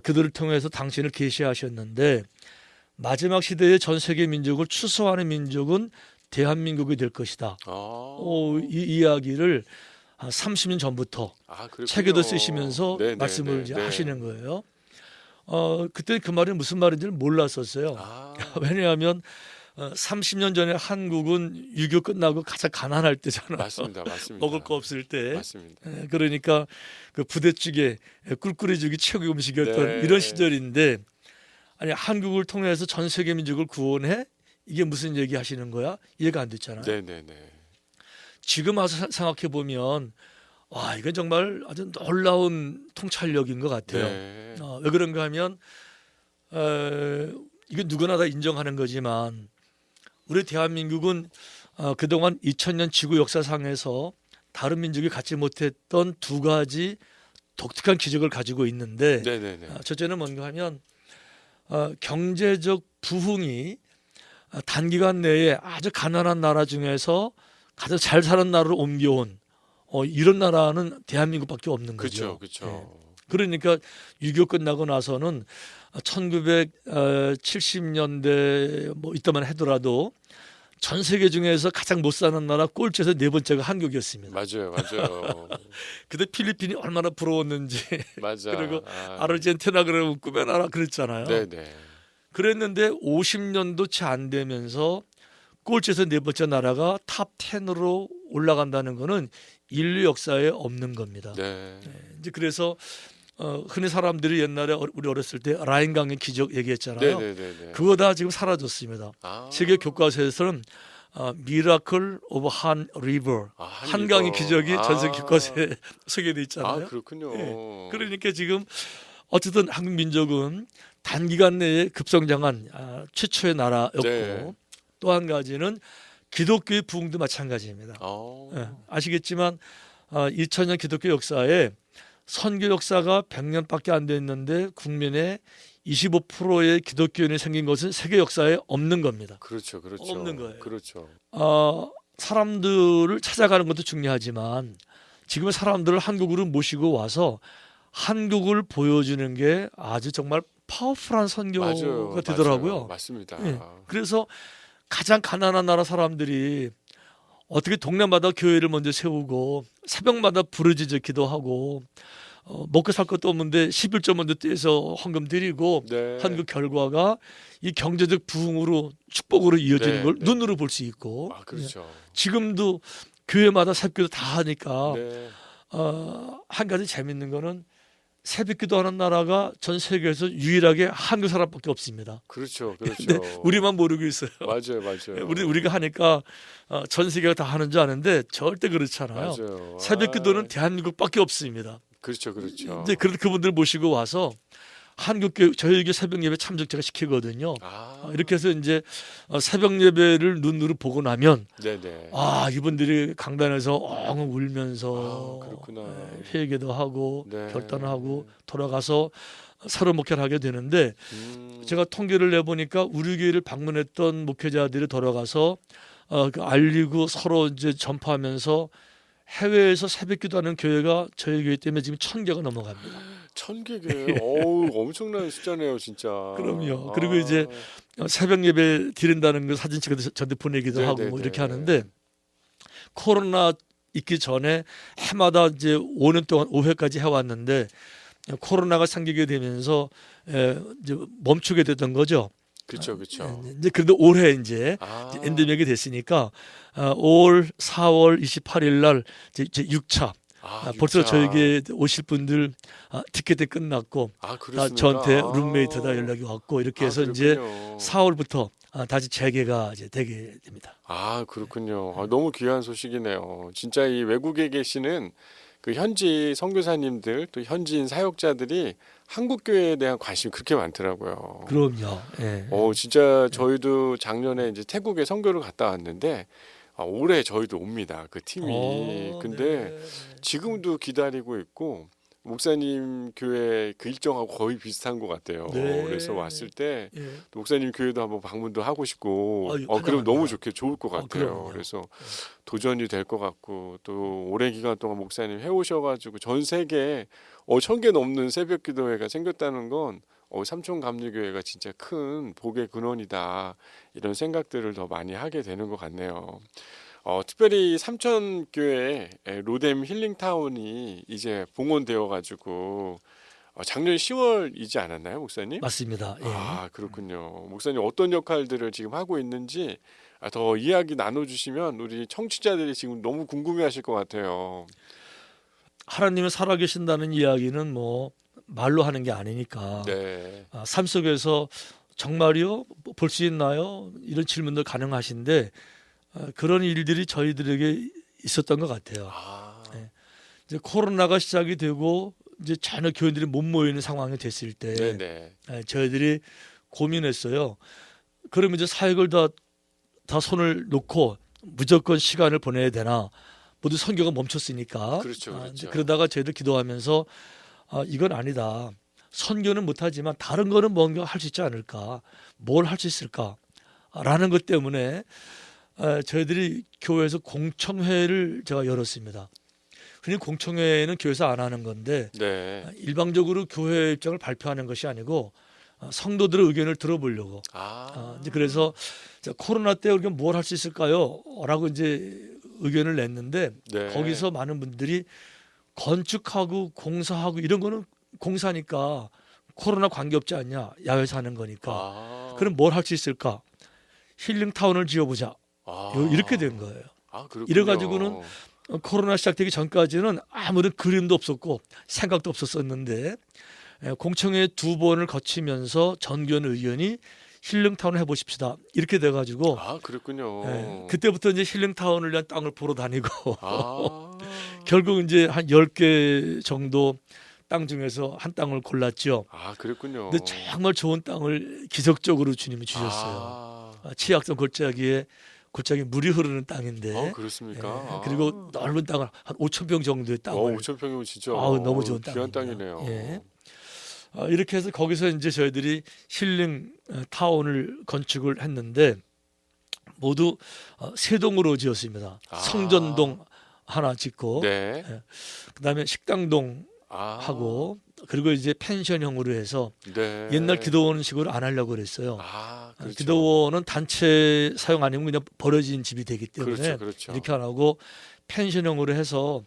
그들을 통해서 당신을 계시하셨는데 마지막 시대의 전 세계 민족을 추수하는 민족은 대한민국이 될 것이다. 이 이야기를 30년 전부터 책에도 쓰시면서 네네네. 말씀을 이제 하시는 거예요. 그때 그 말이 무슨 말인지를 몰랐었어요. 왜냐하면 30년 전에 한국은 6.25 끝나고 가장 가난할 때잖아요. 맞습니다. 먹을 거 없을 때. 맞습니다. 그러니까 그 부대찌개, 꿀꿀이죽이 최고의 음식이었던 네. 이런 시절인데 아니 한국을 통해서 전 세계 민족을 구원해? 이게 무슨 얘기 하시는 거야? 이해가 안 됐잖아요. 네네네. 지금 와서 생각해 보면 와 이건 정말 아주 놀라운 통찰력인 것 같아요. 네. 왜 그런가 하면 이건 누구나 다 인정하는 거지만 우리 대한민국은 그동안 2000년 지구 역사상에서 다른 민족이 갖지 못했던 두 가지 독특한 기적을 가지고 있는데 네네네. 첫째는 뭔가 하면 경제적 부흥이 단기간 내에 아주 가난한 나라 중에서 가장 잘 사는 나라로 옮겨온 이런 나라는 대한민국밖에 없는 거죠. 그렇죠. 그러니까 6.25 끝나고 나서는 1970년대 뭐 이때만 하더라도 전 세계 중에서 가장 못 사는 나라 꼴찌에서 네 번째가 한국이었습니다. 맞아요. 그때 필리핀이 얼마나 부러웠는지 맞아. 그리고 아르헨티나 그러면 꿈의 나라 그랬잖아요. 네네. 그랬는데 50년도 채 안 되면서 꼴찌에서 네 번째 나라가 탑 10으로 올라간다는 거는 인류 역사에 없는 겁니다. 네. 이제 그래서 흔히 사람들이 옛날에 우리 어렸을 때 라인강의 기적 얘기했잖아요. 네네네. 그거 다 지금 사라졌습니다. 세계 교과서에서는 미라클 오브 한 리버 한강의 기적이 전 세계 교과서에 소개돼 있잖아요. 그렇군요. 그러니까 지금 어쨌든 한국 민족은 단기간 내에 급성장한 최초의 나라였고 네. 또 한 가지는 기독교의 부흥도 마찬가지입니다. 아시겠지만 2000년 기독교 역사에 선교 역사가 100년밖에 안 됐는데 국민의 25%의 기독교인이 생긴 것은 세계 역사에 없는 겁니다. 그렇죠, 그렇죠. 없는 거예요. 그렇죠. 사람들을 찾아가는 것도 중요하지만 지금 사람들을 한국으로 모시고 와서 한국을 보여주는 게 아주 정말 파워풀한 선교가 맞아요, 되더라고요. 맞아요. 맞습니다. 예. 그래서 가장 가난한 나라 사람들이 어떻게 동네마다 교회를 먼저 세우고 새벽마다 부르짖어 기도하고 먹고 살 것도 없는데 11조 먼저 떼서 헌금 드리고 네. 한 그 결과가 이 경제적 부흥으로 축복으로 이어지는 네, 걸 네. 눈으로 볼 수 있고 아, 그렇죠. 지금도 교회마다 새벽기도 다 하니까 네. 한 가지 재밌는 거는 새벽기도 하는 나라가 전 세계에서 유일하게 한국 사람밖에 없습니다. 그렇죠, 근데 그렇죠. 우리만 모르고 있어요. 맞아요, 맞아요. 우리가 하니까 전 세계가 다 하는 줄 아는데 절대 그렇지 않아요. 맞아요. 새벽기도는 대한민국밖에 없습니다. 그렇죠, 그렇죠. 이제 그분들 모시고 와서 한국교 저희에게 새벽 예배 참석자가 시키거든요. 이렇게 해서 이제 새벽 예배를 눈으로 보고 나면 네네. 이분들이 강단에서 엉엉 울면서 그렇구나. 회개도 하고 네. 결단을 하고 돌아가서 서로 목회를 하게 되는데 제가 통계를 내보니까 우리 교회를 방문했던 목회자들이 돌아가서 알리고 서로 이제 전파하면서 해외에서 새벽기도하는 교회가 저희 교회 때문에 지금 1,000개가 넘어갑니다. 1,000개. 어우, 엄청난 숫자네요, 진짜. 그럼요. 그리고 이제 새벽 예배 드린다는 거 사진 찍어서 저한테 보내기도 네, 하고 네, 뭐 네. 이렇게 하는데 코로나 있기 전에 해마다 이제 5년 동안 5회까지 해왔는데 코로나가 생기게 되면서 이제 멈추게 됐던 거죠. 그렇죠, 그렇죠. 이제 그래도 올해 이제 아, 엔데믹이 됐으니까 5월 4월 28일 날 이제 6차 벌써 6차. 저에게 오실 분들 티켓이 끝났고 다 그렇습니까? 저한테 룸메이트다 연락이 왔고 이렇게 해서 이제 그렇군요. 4월부터 다시 재개가 이제 되게 됩니다. 그렇군요. 너무 귀한 소식이네요. 진짜 이 외국에 계시는 그 현지 선교사님들 또 현지인 사역자들이 한국 교회에 대한 관심이 그렇게 많더라고요. 그럼요. 예. 진짜 저희도 작년에 이제 태국에 선교를 갔다 왔는데 올해 저희도 옵니다. 그 팀이. 근데 네. 지금도 기다리고 있고 목사님 교회 그 일정하고 거의 비슷한 것 같아요. 네. 그래서 왔을 때 예. 목사님 교회도 한번 방문도 하고 싶고, 그럼 환영합니다. 너무 좋을 것 같아요. 그럼요. 그래서 도전이 될 것 같고 또 오랜 기간 동안 목사님 해오셔가지고 전 세계에 1,000개 넘는 새벽기도회가 생겼다는 건 삼촌감리교회가 진짜 큰 복의 근원이다 이런 생각들을 더 많이 하게 되는 것 같네요. 특별히 삼천교회 로뎀 힐링타운이 이제 봉헌되어 가지고 작년 10월이지 않았나요, 목사님? 맞습니다. 예. 그렇군요. 목사님 어떤 역할들을 지금 하고 있는지 더 이야기 나눠주시면 우리 청취자들이 지금 너무 궁금해하실 것 같아요. 하나님이 살아계신다는 이야기는 뭐 말로 하는 게 아니니까 네, 삶 속에서 정말요 볼 수 있나요? 이런 질문도 가능하신데 그런 일들이 저희들에게 있었던 것 같아요. 네. 이제 코로나가 시작이 되고 이제 전혀 교인들이 못 모이는 상황이 됐을 때 네네. 저희들이 고민했어요. 그러면 이제 사역을 다 손을 놓고 무조건 시간을 보내야 되나? 모두 선교가 멈췄으니까. 그렇죠, 이제 그렇죠. 그러다가 저희들 기도하면서 이건 아니다. 선교는 못하지만 다른 거는 뭔가 할 수 있지 않을까? 뭘 할 수 있을까? 라는 것 때문에 저희들이 교회에서 공청회를 제가 열었습니다. 흔히 공청회는 교회에서 안 하는 건데 네. 일방적으로 교회 입장을 발표하는 것이 아니고 성도들의 의견을 들어보려고. 이제 그래서 코로나 때 우리가 뭘 할 수 있을까요? 라고 이제 의견을 냈는데 네. 거기서 많은 분들이 건축하고 공사하고 이런 거는 공사니까 코로나 관계없지 않냐? 야외에서 하는 거니까. 그럼 뭘 할 수 있을까? 힐링타운을 지어보자. 이렇게 된 거예요. 그렇군요. 이래가지고는 코로나 시작되기 전까지는 아무런 그림도 없었고 생각도 없었었는데 공청회 2번을 거치면서 전교원 의견이 힐링타운을 해보십시다. 이렇게 돼가지고 그렇군요. 그때부터 이제 힐링타운을 위한 땅을 보러 다니고 결국 이제 한 10개 정도 땅 중에서 한 땅을 골랐죠. 그랬군요. 근데 정말 좋은 땅을 기적적으로 주님이 주셨어요. 치악성 골짜기에 물이 흐르는 땅인데. 그렇습니까? 그리고 넓은 땅을 한 5,000평 정도의 땅을. 5,000평이면 진짜 너무 좋은 귀한 땅입니다. 땅이네요. 예. 이렇게 해서 거기서 이제 저희들이 힐링 타운을 건축을 했는데 모두 세 동으로 지었습니다. 성전동 하나 짓고, 네. 그다음에 식당동 아. 하고, 그리고 이제 펜션형으로 해서 네. 옛날 기도원식으로 안 하려고 그랬어요. 그렇죠. 기도원은 단체 사용 아니면 그냥 버려진 집이 되기 때문에 그렇죠, 그렇죠. 이렇게 안 하고 펜션형으로 해서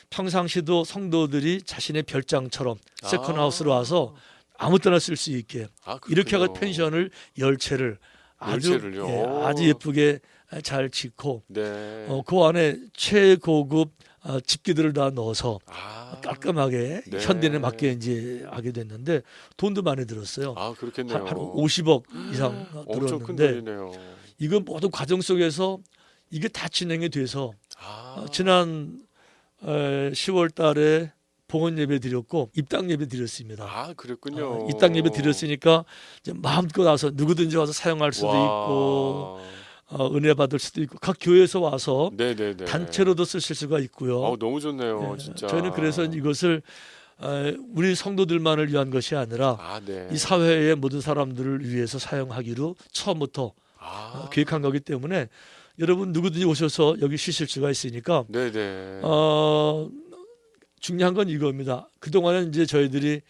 평상시도 성도들이 자신의 별장처럼 세컨하우스로 와서 아무 때나 쓸 수 있게 이렇게 하고 펜션을 10채를 아주 예쁘게 잘 짓고, 네. 그 안에 최고급 집기들을 다 넣어서 깔끔하게 네. 현대에 맞게 이제 하게 됐는데 돈도 많이 들었어요. 그렇겠네요. 한 50억 이상 엄청 큰 들었는데 돈이네요. 이건 모든 과정 속에서 이게 다 진행이 돼서 지난 10월 달에 봉헌 예배 드렸고 입당 예배 드렸습니다. 그랬군요. 입당 예배 드렸으니까 이제 마음껏 와서 누구든지 와서 사용할 수도 있고 은혜 받을 수도 있고 각 교회에서 와서 네네네. 단체로도 쓰실 수가 있고요. 너무 좋네요, 진짜. 저희는 그래서 이것을 우리 성도들만을 위한 것이 아니라 네. 이 사회의 모든 사람들을 위해서 사용하기로 처음부터 계획한 거기 때문에 여러분 누구든지 오셔서 여기 쉬실 수가 있으니까 네네. 중요한 건 이겁니다. 그동안은 이제 저희들이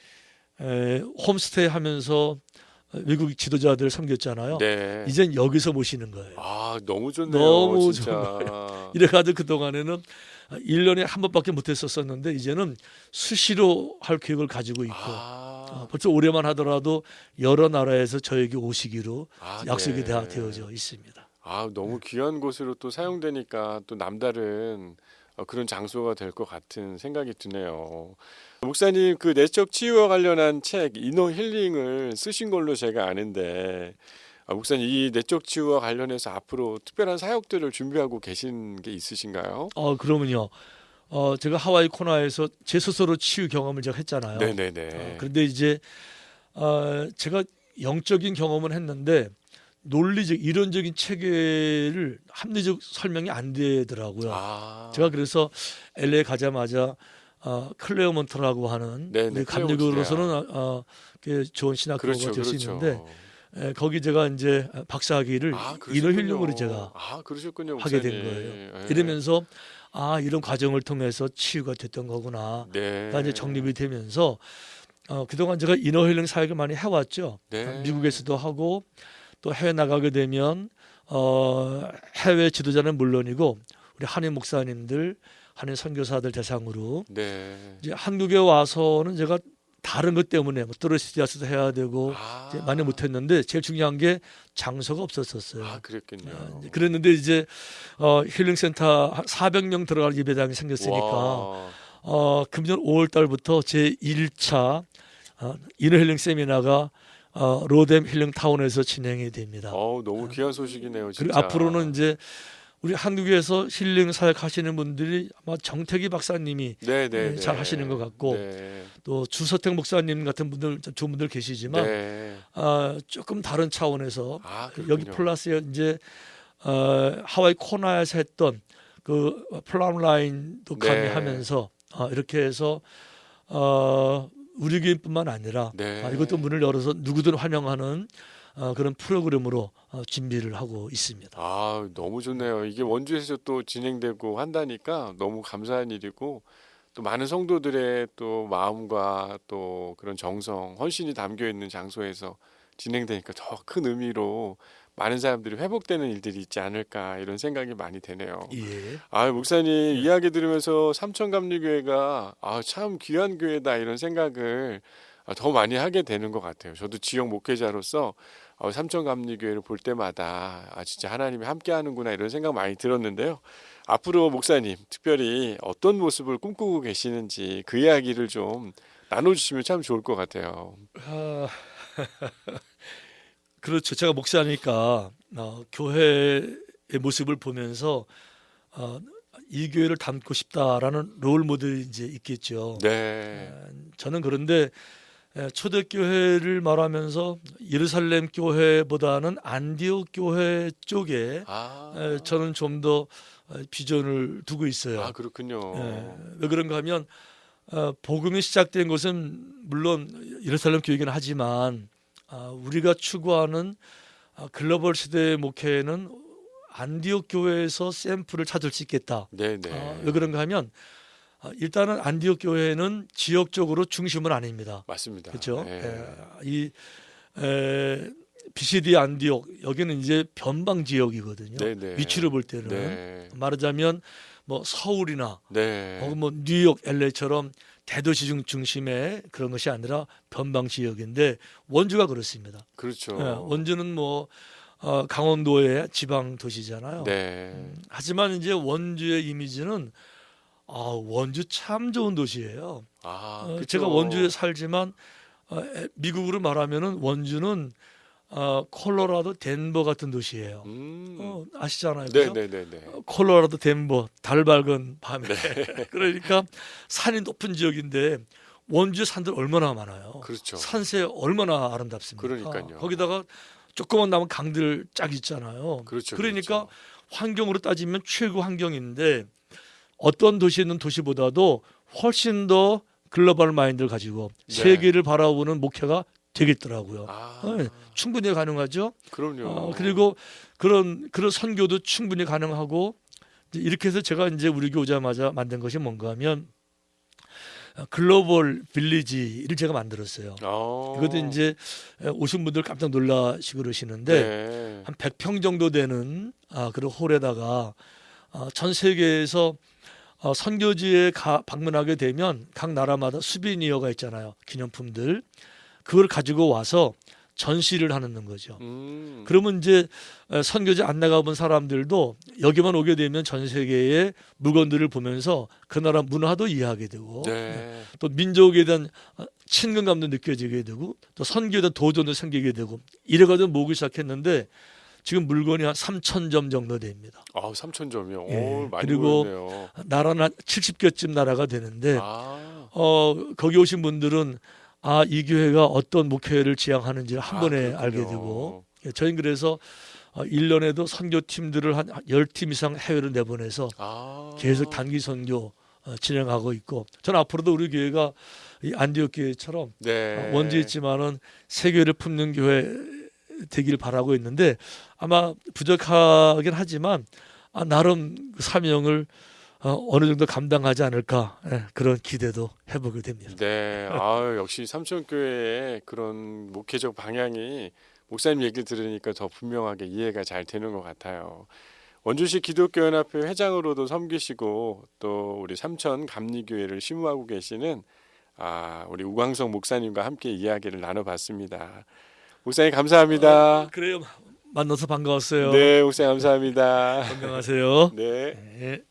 홈스테이 하면서 외국 지도자들 섬겼잖아요. 네. 이젠 여기서 모시는 거예요. 너무 좋네요. 너무 진짜. 좋은 거예요. 이래가지고 그동안에는 1년에 한 번밖에 못했었었는데 이제는 수시로 할 계획을 가지고 있고 벌써 올해만 하더라도 여러 나라에서 저에게 오시기로 약속이 네. 되어져 있습니다. 너무 귀한 곳으로 또 사용되니까 또 남다른 그런 장소가 될 것 같은 생각이 드네요. 목사님 그 내적 치유와 관련한 책 이너 힐링을 쓰신 걸로 제가 아는데 목사님 이 내적 치유와 관련해서 앞으로 특별한 사역들을 준비하고 계신 게 있으신가요? 그러면요. 제가 하와이 코나에서 제 스스로 치유 경험을 제가 했잖아요. 네네네. 그런데 이제 제가 영적인 경험은 했는데 논리적 이론적인 체계를 합리적 설명이 안 되더라고요. 제가 그래서 LA 가자마자 클레어몬트라고 하는 우리 감리교로서는 좋은 신학교가 될 수 있는데 거기 제가 이제 박사학위를 이너 힐링으로 제가 그러셨군요, 하게 된 거예요. 이러면서 이런 과정을 통해서 치유가 됐던 거구나. 가 이제 정립이 되면서 그동안 제가 이너 힐링 사역을 많이 해왔죠. 미국에서도 하고 또 해외 나가게 되면 해외 지도자는 물론이고 우리 한인 목사님들, 한인 선교사들 대상으로 이제 한국에 와서는 제가 다른 것 때문에 또르시디아스도 해야 되고 이제 많이 못했는데 제일 중요한 게 장소가 없었었어요. 그랬군요. 그랬는데 이제 힐링센터 400명 들어갈 예배당이 생겼으니까 금년 5월 달부터 제 1차 이너 힐링 세미나가 로뎀 힐링 타운에서 진행이 됩니다. 너무 귀한 소식이네요, 진짜. 그리고 앞으로는 이제 우리 한국에서 힐링 사역 하시는 분들이 아마 정태기 박사님이 잘 하시는 것 같고 또 주서택 목사님 같은 분들 좋은 분들 계시지만 조금 다른 차원에서 여기 플러스 이제 하와이 코나에서 했던 그 플럼 라인도 가미하면서 이렇게 해서 우리 교인뿐만 아니라 이것도 문을 열어서 누구든 환영하는 그런 프로그램으로 준비를 하고 있습니다. 너무 좋네요. 이게 원주에서 또 진행되고 한다니까 너무 감사한 일이고 또 많은 성도들의 또 마음과 또 그런 정성, 헌신이 담겨 있는 장소에서 진행되니까 더 큰 의미로 많은 사람들이 회복되는 일들이 있지 않을까 이런 생각이 많이 되네요. 목사님 이야기 들으면서 삼천감리교회가 참 귀한 교회다 이런 생각을 더 많이 하게 되는 것 같아요. 저도 지역 목회자로서 삼천감리교회를 볼 때마다 진짜 하나님이 함께하는구나 이런 생각 많이 들었는데요. 앞으로 목사님 특별히 어떤 모습을 꿈꾸고 계시는지 그 이야기를 좀 나눠주시면 참 좋을 것 같아요. 그렇죠. 제가 목사니까 교회의 모습을 보면서 이 교회를 닮고 싶다라는 롤 모델이 이제 있겠죠. 저는 그런데 초대교회를 말하면서 예루살렘 교회보다는 안디옥 교회 쪽에 저는 좀 더 비전을 두고 있어요. 그렇군요. 왜 그런가 하면 복음이 시작된 것은 물론 예루살렘 교회긴 하지만 우리가 추구하는 글로벌 시대의 목회는 안디옥 교회에서 샘플을 찾을 수 있겠다. 네네. 왜 그런가 하면 일단은 안디옥 교회는 지역적으로 중심은 아닙니다. 맞습니다. 그렇죠? 네. 이 BCD 안디옥 여기는 이제 변방 지역이거든요. 네네. 위치를 볼 때는 네. 말하자면 뭐 서울이나 네. 혹은 뭐 뉴욕, LA처럼 대도시 중심의 그런 것이 아니라 변방 지역인데 원주가 그렇습니다. 그렇죠. 원주는 뭐 강원도의 지방 도시잖아요. 네. 하지만 이제 원주의 이미지는 원주 참 좋은 도시예요. 그렇죠. 제가 원주에 살지만 미국으로 말하면은 원주는 콜로라도 덴버 같은 도시예요. 아시잖아요. 그죠? 네네네네. 콜로라도 덴버 달 밝은 밤에 그러니까 산이 높은 지역인데 원주 산들 얼마나 많아요. 그렇죠. 산세 얼마나 아름답습니까? 그러니까요. 거기다가 조그만 남은 강들 쫙 있잖아요. 그렇죠. 그러니까 그렇죠. 환경으로 따지면 최고 환경인데 어떤 도시에 있는 도시보다도 훨씬 더 글로벌 마인드를 가지고 네. 세계를 바라보는 목회가 되겠더라고요. 아, 충분히 가능하죠. 그럼요. 그리고 그런 선교도 충분히 가능하고 이제 이렇게 해서 제가 이제 우리 교회 오자마자 만든 것이 뭔가 하면 글로벌 빌리지를 제가 만들었어요. 이것도 이제 오신 분들 깜짝 놀라시고 그러시는데 네. 한 100평 정도 되는 그런 홀에다가 전 세계에서 선교지에 방문하게 되면 각 나라마다 수비니어가 있잖아요. 기념품들. 그걸 가지고 와서 전시를 하는 거죠. 그러면 이제 선교지 안 나가본 사람들도 여기만 오게 되면 전 세계의 물건들을 보면서 그 나라 문화도 이해하게 되고 네. 또 민족에 대한 친근감도 느껴지게 되고 또 선교에 대한 도전도 생기게 되고 이래가지고 모으기 시작했는데 지금 물건이 한 3,000점 정도 됩니다. 3,000점이요. 예. 오, 많이 그리고 보였네요. 나라는 한 70개쯤 나라가 되는데 아, 거기 오신 분들은 이 교회가 어떤 목회를 지향하는지를 한 번에 그렇군요. 알게 되고 저희는 그래서 1년에도 선교팀들을 한 10팀 이상 해외로 내보내서 계속 단기 선교 진행하고 있고 저는 앞으로도 우리 교회가 이 안디옥 교회처럼 네. 원주에 있지만은 세계를 품는 교회 되기를 바라고 있는데 아마 부족하긴 하지만 나름 그 사명을 어느 정도 감당하지 않을까 그런 기대도 해보게 됩니다. 네. 역시 삼천교회의 그런 목회적 방향이 목사님 얘기를 들으니까 더 분명하게 이해가 잘 되는 것 같아요. 원주시 기독교연합회 회장으로도 섬기시고 또 우리 삼천 감리교회를 심우하고 계시는 우리 우광석 목사님과 함께 이야기를 나눠봤습니다. 목사님 감사합니다. 그래요. 만나서 반가웠어요. 네, 목사님 감사합니다. 건강하세요. 네. 네.